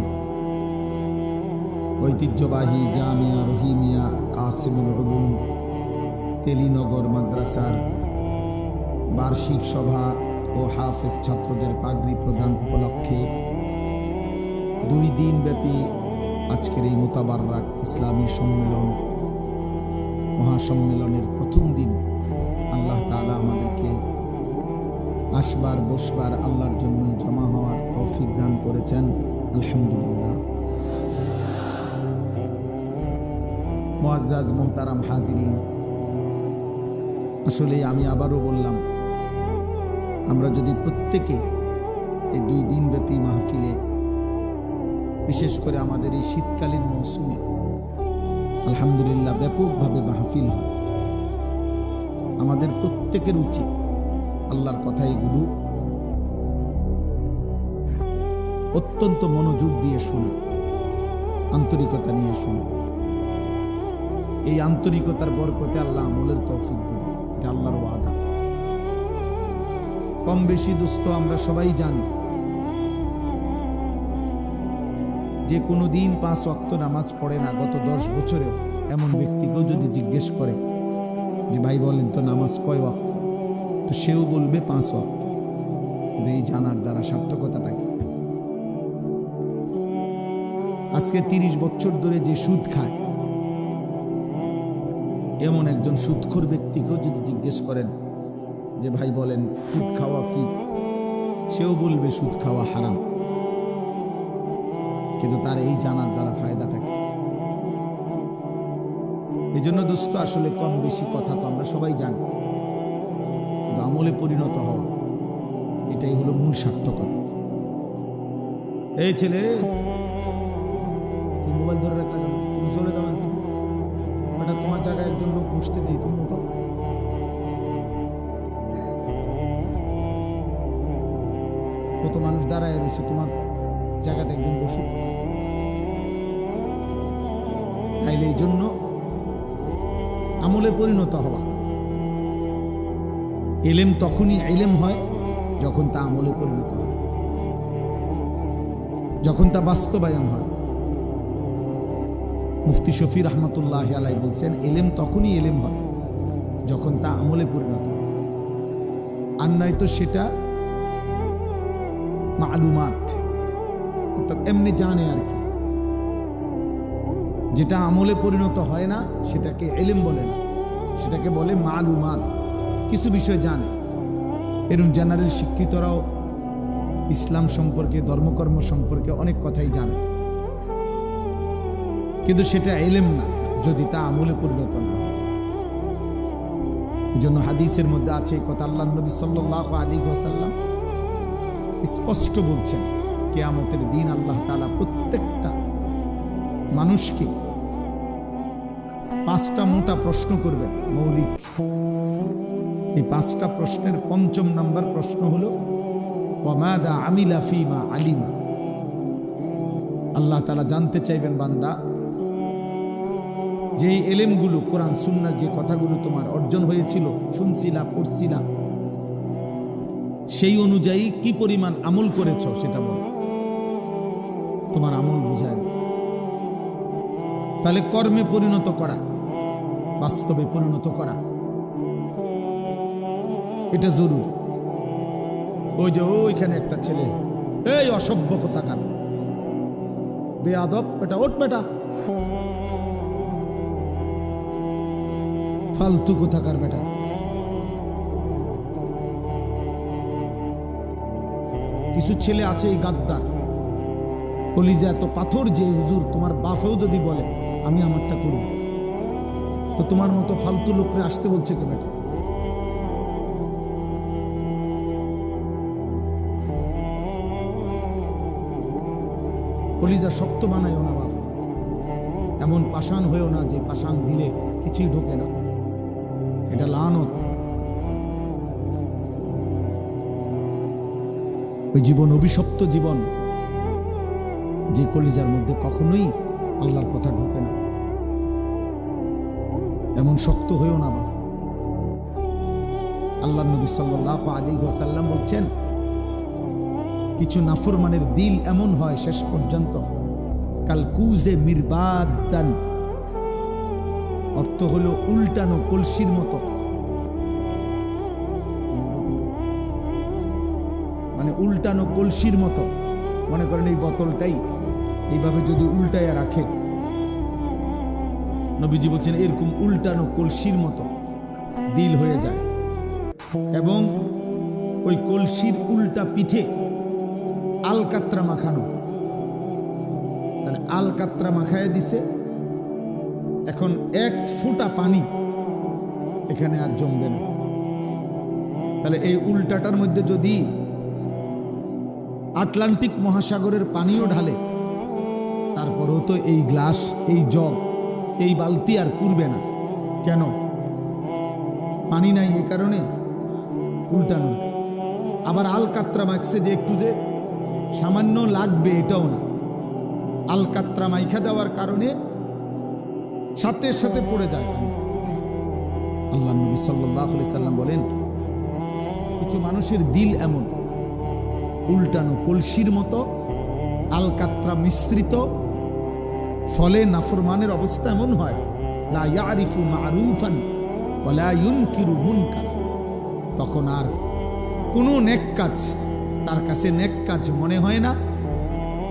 ঐতিহ্যবাহী জামিয়া রহিমিয়া কাসিমুল উলুম তেলিনগর মাদ্রাসার বার্ষিক সভা ও হাফেজ ছাত্রদের পাগড়ি প্রদান উপলক্ষে 2 দিন ব্যাপী আজকের এই মুতাবাররাক ইসলামী সম্মেলন মহাসম্মেলনের প্রথম দিন আল্লাহ তাআলা আমাদেরকে আসবার বসবার আল্লাহর জন্যই জমা হওয়ার তৌফিক দান করেছেন আলহামদুলিল্লাহ। মুআজ্জাজ মুহতারাম হাজিরিন, আসলে আমি আবারও বললাম, আমরা যদি প্রত্যেকে এই 2 দিন ব্যাপী মাহফিলে, বিশেষ করে আমাদের এই শীতকালীন মৌসুমে আলহামদুলিল্লাহ ব্যাপকভাবে মাহফিল হয়, আমাদের প্রত্যেকের উচিত আল্লাহর কথা এগুলো অত্যন্ত মনোযোগ দিয়ে শোনা, আন্তরিকতা নিয়ে শোনা। এই আন্তরিকতার বরকতে আল্লাহ আমলের তৌফিক দেবে, এটা আল্লাহর ওয়াদা। কম বেশি দোস্ত আমরা সবাই জানি যে কোনো দিন 5 ওয়াক্ত নামাজ পড়ে না, গত 10 বছরেও এমন ব্যক্তিকেও যদি জিজ্ঞেস করে যে ভাই বলেন তো নামাজ কয় ওয়াক্ত, তো সেও বলবে 5 ওয়াক্ত। কিন্তু এই জানার দ্বারা সার্থকতাটা কি? আজকে 30 বছর ধরে যে সুদ খায় এমন একজন সুদখোর ব্যক্তিকেও যদি জিজ্ঞেস করেন যে ভাই বলেন সুদ খাওয়া কি, সেও বলবে সুদ খাওয়া হারাম। কিন্তু তার এই জানার দ্বারা ফায়দাটা কি? এই জন্য দোস্ত আসলে কম বেশি কথা তো আমরা সবাই জানি, কিন্তু আমলে পরিণত হওয়া এটাই হলো মূল সার্থকতা। এই ছেলে, তুমি মোবাইল ধরে রাখলে কেন? তুমি চলে যাও, এটা তোমার জায়গায় একজন লোক বসতে দিই, তুমি উঠো। কত মানুষ দাঁড়ায় রয়েছে, তোমার জায়গাতে একজন বসুক। তাইলে এই জন্য আমলে পরিণত হওয়া, ইলম তখনই ইলম হয় যখন তা আমলে পরিণত হয়, যখন তা বাস্তবায়ন হয়। মুফতি শফি রহমতুল্লাহ আলাইহি বলছেন, ইলম তখনই ইলম হয় যখন তা আমলে পরিণত হয়, আর নয়তো সেটা মালুমাত, অর্থাৎ এমনি জানে আর কি। যেটা আমলে পরিণত হয় না সেটাকে ইলম বলে না, সেটাকে বলে মালুমাত, কিছু বিষয় জানে। এরকম জেনারেল শিক্ষিতরাও ইসলাম সম্পর্কে, ধর্মকর্ম সম্পর্কে অনেক কথাই জানে, কিন্তু সেটা ইলম না যদি তা আমলে পরিণত না হয়। এই জন্য হাদিসের মধ্যে আছে এই কথা, আল্লাহ নবী সাল্লাল্লাহু আলাইহি ওয়াসাল্লাম স্পষ্ট বলছেন, কিয়ামতের দিন আল্লাহ তাআলা প্রত্যেকটা মানুষকে 5টা মোটা প্রশ্ন করবেন, মৌলিক। এই 5টা প্রশ্নের 5ম নাম্বার প্রশ্ন হলো ওয়া মাযা আমিলা ফীমা আলিমা। আল্লাহ তাআলা জানতে চাইবেন বান্দা, যেই এলেমগুলো কোরআন সুন্নাহ যে কথাগুলো তোমার অর্জন হয়েছিল, শুনছিলা, পড়ছিলা, সেই অনুযায়ী কি পরিমাণ আমল করেছো সেটা বলো। তোমার আমল বুঝায়, তাহলে কর্মে পরিণত করা, বাস্তবে পরিণত করা, এটা জরুরি। ওই যে ওইখানে একটা ছেলে, এই অসভ্য কোথাকার, বেয়াদব, বেটা ওঠ, বেটা ফালতু কোথাকার বেটা। কিছু ছেলে আছে এই গাদ্দার, কলিজা এত পাথর যে হুজুর তোমার বাপেও যদি বলে আমি আমারটা করব, তো তোমার মতো ফালতু লোকরে আসতে বলছে কে বেটা? কলিজা শক্ত বানায়ও না বাপ, এমন পাষাণ হয়েও না যে পাষাণ দিলে কিছুই ঢোকে না, এটা লানত। ওই জীবন অভিশপ্ত জীবন, যে কলিজার মধ্যে কখনোই আল্লাহর কথা ঢোকে না, এমন শক্ত হয়েও না বাপ। আল্লাহর নবী সাল্লাল্লাহু আলাইহি ওয়াসাল্লাম বলছেন, কিছু নাফরমানের দিল এমন হয় শেষ পর্যন্ত কালকুজে মিরবাদান, অর্থ হলো উল্টানো কলসির মতো, মানে উল্টানো কলসির মতো। মনে করেন এই বোতলটাই এইভাবে যদি উল্টায়া রাখে, নবীজি বলছেন এরকম উল্টানো কলসির মতো দিল হয়ে যায়, এবং ওই কলসির উল্টা পিঠে আলকাত্রা মাখানো। তাহলে আলকাত্রা মাখায় দিছে, এখন এক ফোঁটা পানি এখানে আর জমবে না। তাহলে এই উল্টাটার মধ্যে যদি আটলান্টিক মহাসাগরের পানিও ঢালে, তারপরেও তো এই গ্লাস, এই জগ, এই বালতি আর পুরবে না। কেন? পানি নাই, এই কারণে উল্টানো। আবার আলকাত্রা মাখছে যে একটু যে সামান্য লাগবে, এটাও না, আলকাত্রা মাইখা দেওয়ার কারণে সাথে সাথে পড়ে যায়। আল্লাহ নবী সাল্লাল্লাহু আলাইহি সাল্লাম বলেন, কিছু মানুষের দিল এমন উল্টানো কলসির মতো, আলকাত্রা মিশ্রিত, ফলে নাফরমানের অবস্থা এমন হয়, লা ইয়ারিফু মারুফান ওয়া লা ইউনকিরু মুনকার। তখন আর কোনো নেক কাজ তার কাছে নেক কাজ মনে হয় না,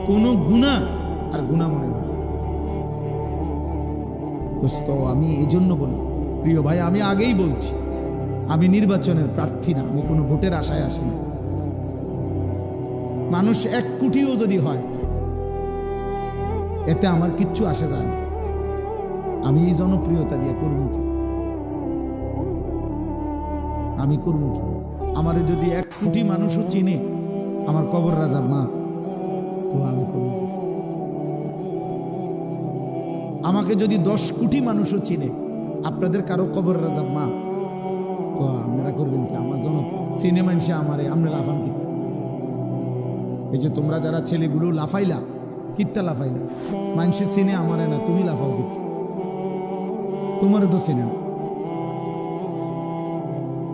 কোনো গুনাহ আর গুনাহ মনে হয়। দোস্ত, আমি এই জন্য বলি, প্রিয় ভাই, আমি আগেই বলছি, আমি নির্বাচনের প্রার্থী না, আমি কোনো ভোটের আশায় আসি না। মানুষ 1 কোটিও যদি হয়, এতে আমার কিচ্ছু আসে যায় না। আমি এই জনপ্রিয়তা দিয়ে করব কি? আমি করব কি? আমারে যদি 1 কোটি মানুষও চিনে, আমার কবর রাজা মা, তো আমি করব কি? আমাকে যদি 10 কোটি মানুষও চিনে, আপনাদের কারো কবর রাজা মা, তো আপনারা করবেন কি? আমার জন্য সিনেমা এসে আমারে আমরা লাফান কি? এই যে তোমরা যারা ছেলেগুলো লাফাইলা, কিত্তা লাফাইলা, মানুষের চিনে আমারে না, তুমি লাফাও কি? তোমারও তো চিনে না।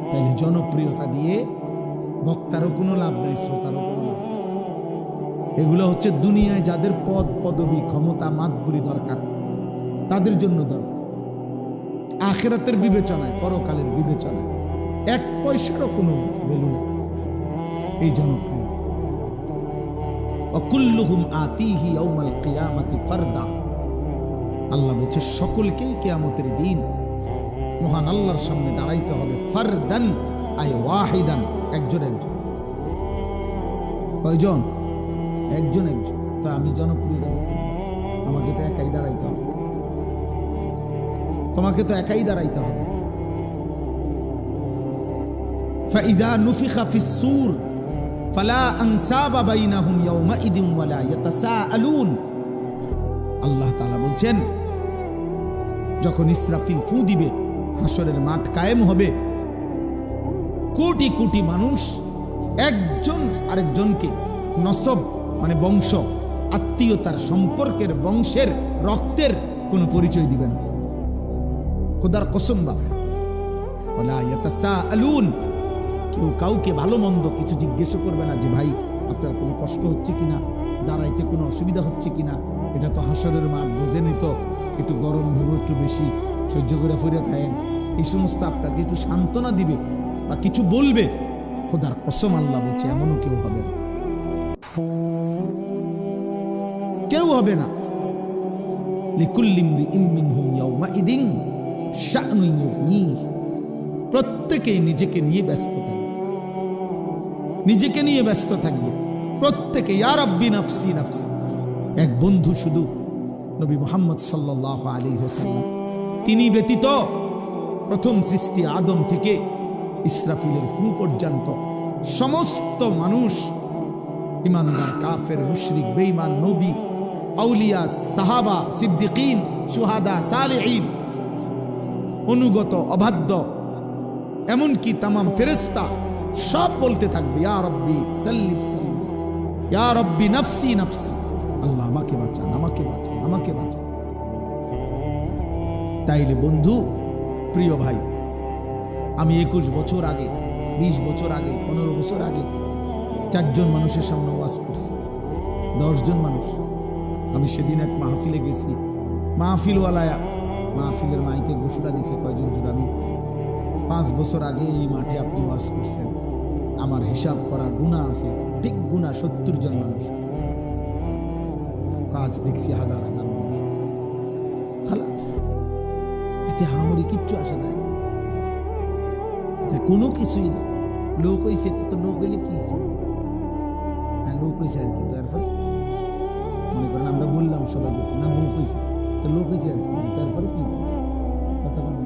তাইলে জনপ্রিয়তা দিয়ে বক্তারও কোনো লাভ নাই, শ্রোতারও কোনো লাভ। এগুলো হচ্ছে দুনিয়ায় যাদের পদ পদবি ক্ষমতা মাতবুরি দরকার, তাদের জন্য দরকার। আখিরাতের বিবেচনায়, পরকালের বিবেচনায় 1 পয়সারও কোনো ভ্যালু নেই এই জনপ্রিয়তা। অকুল্লুহুম আতিহি ইয়াউমাল কিয়ামাতি ফারদা। আল্লাহ বলছে সকলকেই কিয়ামতের দিন মহান আল্লাহর সামনে দাঁড়াইতে হবে, ফারদান আই ওয়াহিদান, একজন একজন। কয়জন? একজন একজন। তো আমি জনপ্রিয়, আমাকে তো একাই দাঁড়াইতে হবে, তোমাকে তো একাই দাঁড়াইতে হবে। ফাইযা নুফিখা ফিস-সূর ফালা আনসাবা বাইনাহুম ইয়াওমাইদিন ওয়ালা ইয়াতাসাআলুন। আল্লাহ তাআলা বলছেন, যখন ইসরাফিল ফু দিবে, হাসরের মাঠ কায়েম হবে, কোটি কোটি মানুষ একজন আরেকজনকে নসব মানে বংশ, আত্মীয়তার, সম্পর্কের, বংশের, রক্তের কোনো পরিচয় দিবেন। খোদার কসম বাবা, ওয়ালা ইয়াতাসাআলুন, কেউ কাউকে ভালো মন্দ কিছু জিজ্ঞেস করবে না যে ভাই আপনার কোনো কষ্ট হচ্ছে কিনা, দাঁড়াইতে কোনো অসুবিধা হচ্ছে কিনা। এটা তো হাসরের মাঠ, বোঝেনি তো, একটু গরম হবো, একটু বেশি সহ্য করে ফিরে থাকেন, এই সমস্ত আপনাকে একটু সান্ত্বনা দিবে বা কিছু বলবে। খোদার কসম আল্লাহ বলছে এমনও কেউ হবে না, কেউ হবে না। লিকুল্লি ইমরিইম মিনহুম ইয়াওমাইদিন শা'নুন ইউগনিহ, প্রত্যেকেই নিজেকে নিয়ে ব্যস্ত থাকবে, নিজেকে নিয়ে ব্যস্ত থাকবে প্রত্যেকে। ইয়া রাব্বি নাফসি নাফসি। এক বন্ধু শুধু নবী মুহাম্মদ সাল্লাল্লাহু আলাইহি ওয়াসাল্লাম, তিনি ব্যতীত প্রথম সৃষ্টি আদম থেকে ইসরাফিলের ফু পর্যন্ত সমস্ত মানুষ, ইমানদার, কাফের, মুশরিক, বেঈমান, নবী, আউলিয়া, সাহাবা, সিদ্দিকিন, শুহাদা, সালেহিন, অনুগত, অবাধ্য, এমনকি তামাম ফেরেশতা সব বলতে থাকবে ইয়া রব্বি সাল্লিম সাল্লিম, ইয়া রব্বি নাফসি নাফসি, আল্লাহ আমাকে বাঁচান, আমাকে বাঁচান, আমাকে বাঁচান। তাইলে বন্ধু, প্রিয় ভাই, আমি 21 বছর আগে, 20 বছর আগে, 15 বছর আগে 4 জন মানুষের সামনে ওয়াজ করছি, 10 জন মানুষ। আমি সেদিন এক মাহফিলে গেছি, মাহফিলওয়ালায়া মাহফিলের মাইকে ঘোষণা দিছে কয়জন জন, আমি 5 বছর আগে এই মাঠে আপনি ওয়াজ করছেন, আমার হিসাব করা গুনাহ আছে, ঠিক গুনাহ 70 জন মানুষ। আজ দেখছি হাজার হাজার মানুষ। খালাস, এতে হামরি কিচ্ছু আসে না, এতে কোনো কিছুই না। লোক হয়েছে তো লোক হইলে কি লোক হয়েছে আর কি, তো এরপরে মনে করেন আমরা বললাম সবাই না লোক হয়েছে, তো লোক হয়েছে আর কি, তারপরে কি কথা বলেন,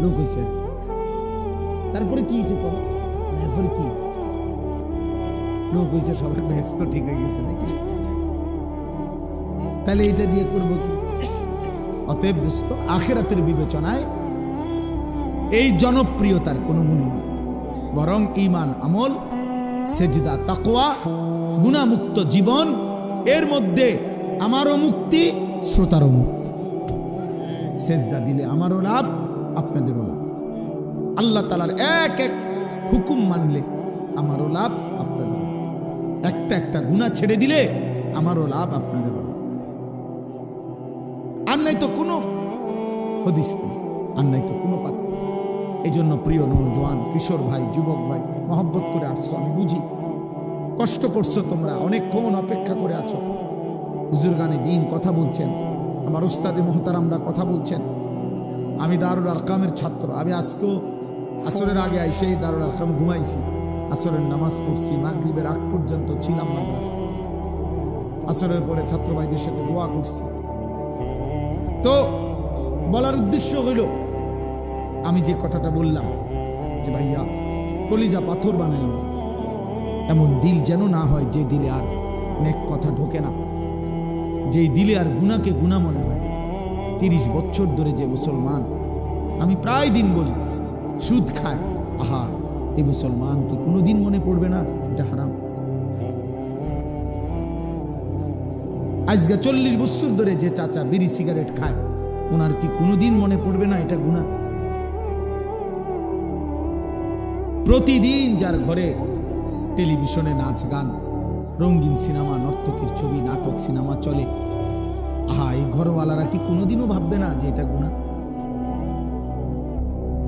লোক হয়েছে আর কি, তারপরে কি হয়েছে, এরপরে কি লোক হয়েছে, সবার ব্যাস তো ঠিক হয়ে গেছে নাকি? তাহলে এটা দিয়ে করবো কি? অতএব দোস্ত, আখিরাতের বিবেচনায় এই জনপ্রিয়তার কোনো মূল্য নেই, বরং ঈমান, আমল, সেজদা, তাকওয়া, গুনাহমুক্ত জীবন, এর মধ্যে আমারও মুক্তি, শ্রোতারও মুক্তি। সেজদা দিলে আমারও লাভ, আপনাদেরও লাভ। আল্লাহ তাআলার এক এক হুকুম মানলে আমারও লাভ, আপনাদেরও লাভ। একটা একটা গুনাহ ছেড়ে দিলে আমারও লাভ, আপনাদেরও লাভ। আর নাই তো কোনো হদিস নেই, আর নাই তো কোনো পাত্র। এই জন্য প্রিয় নওজোয়ান, কিশোর ভাই, যুবক ভাই, মহব্বত করে আসছো, আমি বুঝি কষ্ট করছো তোমরা, অনেকক্ষণ অপেক্ষা করে আছো। বুজুর্গানে দিন কথা বলছেন, আমার উস্তাদে মুহতারামরা কথা বলছেন। আমি দারুল আরকামের ছাত্র, আমি আজকেও আসরের আগে আইসে দারুল আরকাম ঘুমাইছি, আসরের নামাজ পড়ছি, মাগরিবের আগ পর্যন্ত ছিলাম মাদ্রাসা, আসরের পরে ছাত্র ভাইদের সাথে দোয়া করছি। তো বলার উদ্দেশ্য হইল, আমি যে কথাটা বললাম যে ভাইয়া কলিজা পাথর বানায়, এমন দিল যেন না হয় যে দিলে আর নেক কথা ঢোকে না, যেই দিলে আর গুনাহকে গুনাহ মনে হয়। 30 বছর ধরে যে মুসলমান, আমি প্রায় দিন বলি, সুদ খায়, আহা এই মুসলমান কি কোনোদিন মনে পড়বে না এটা হারাম? আজকে 40 বছর ধরে যে চাচা বিড়ি সিগারেট খায়, ওনার কি কোনোদিন মনে পড়বে না এটা গুনাহ? প্রতিদিন যার ঘরে টেলিভিশনে নাচ গান, রঙিন সিনেমা, নর্তকীর ছবি, নাটক, সিনেমা চলে, আহা এই ঘরওয়ালারা কি কোনোদিনও ভাববে না যে এটা গুনাহ?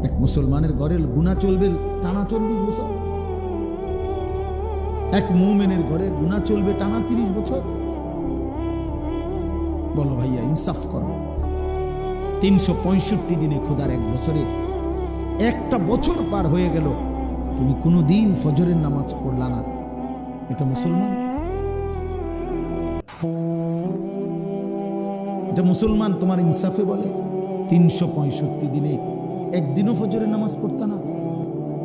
এক মুসলমানের ঘরে গুনাহ চলবে টানা 40 বছর, এক মুমিনের ঘরে গুনাহ চলবে টানা 30 বছর। বলো ভাইয়া, ইনসাফ করো। 365 দিনে খোদার এক বছরে একটা বছর পার হয়ে গেল, তুমি কোনোদিন ফজরের নামাজ পড়লা না, এটা মুসলমান? এটা মুসলমান তোমার ইনসাফে বলে? 365 দিনে একদিনও ফজরের নামাজ পড়তা না?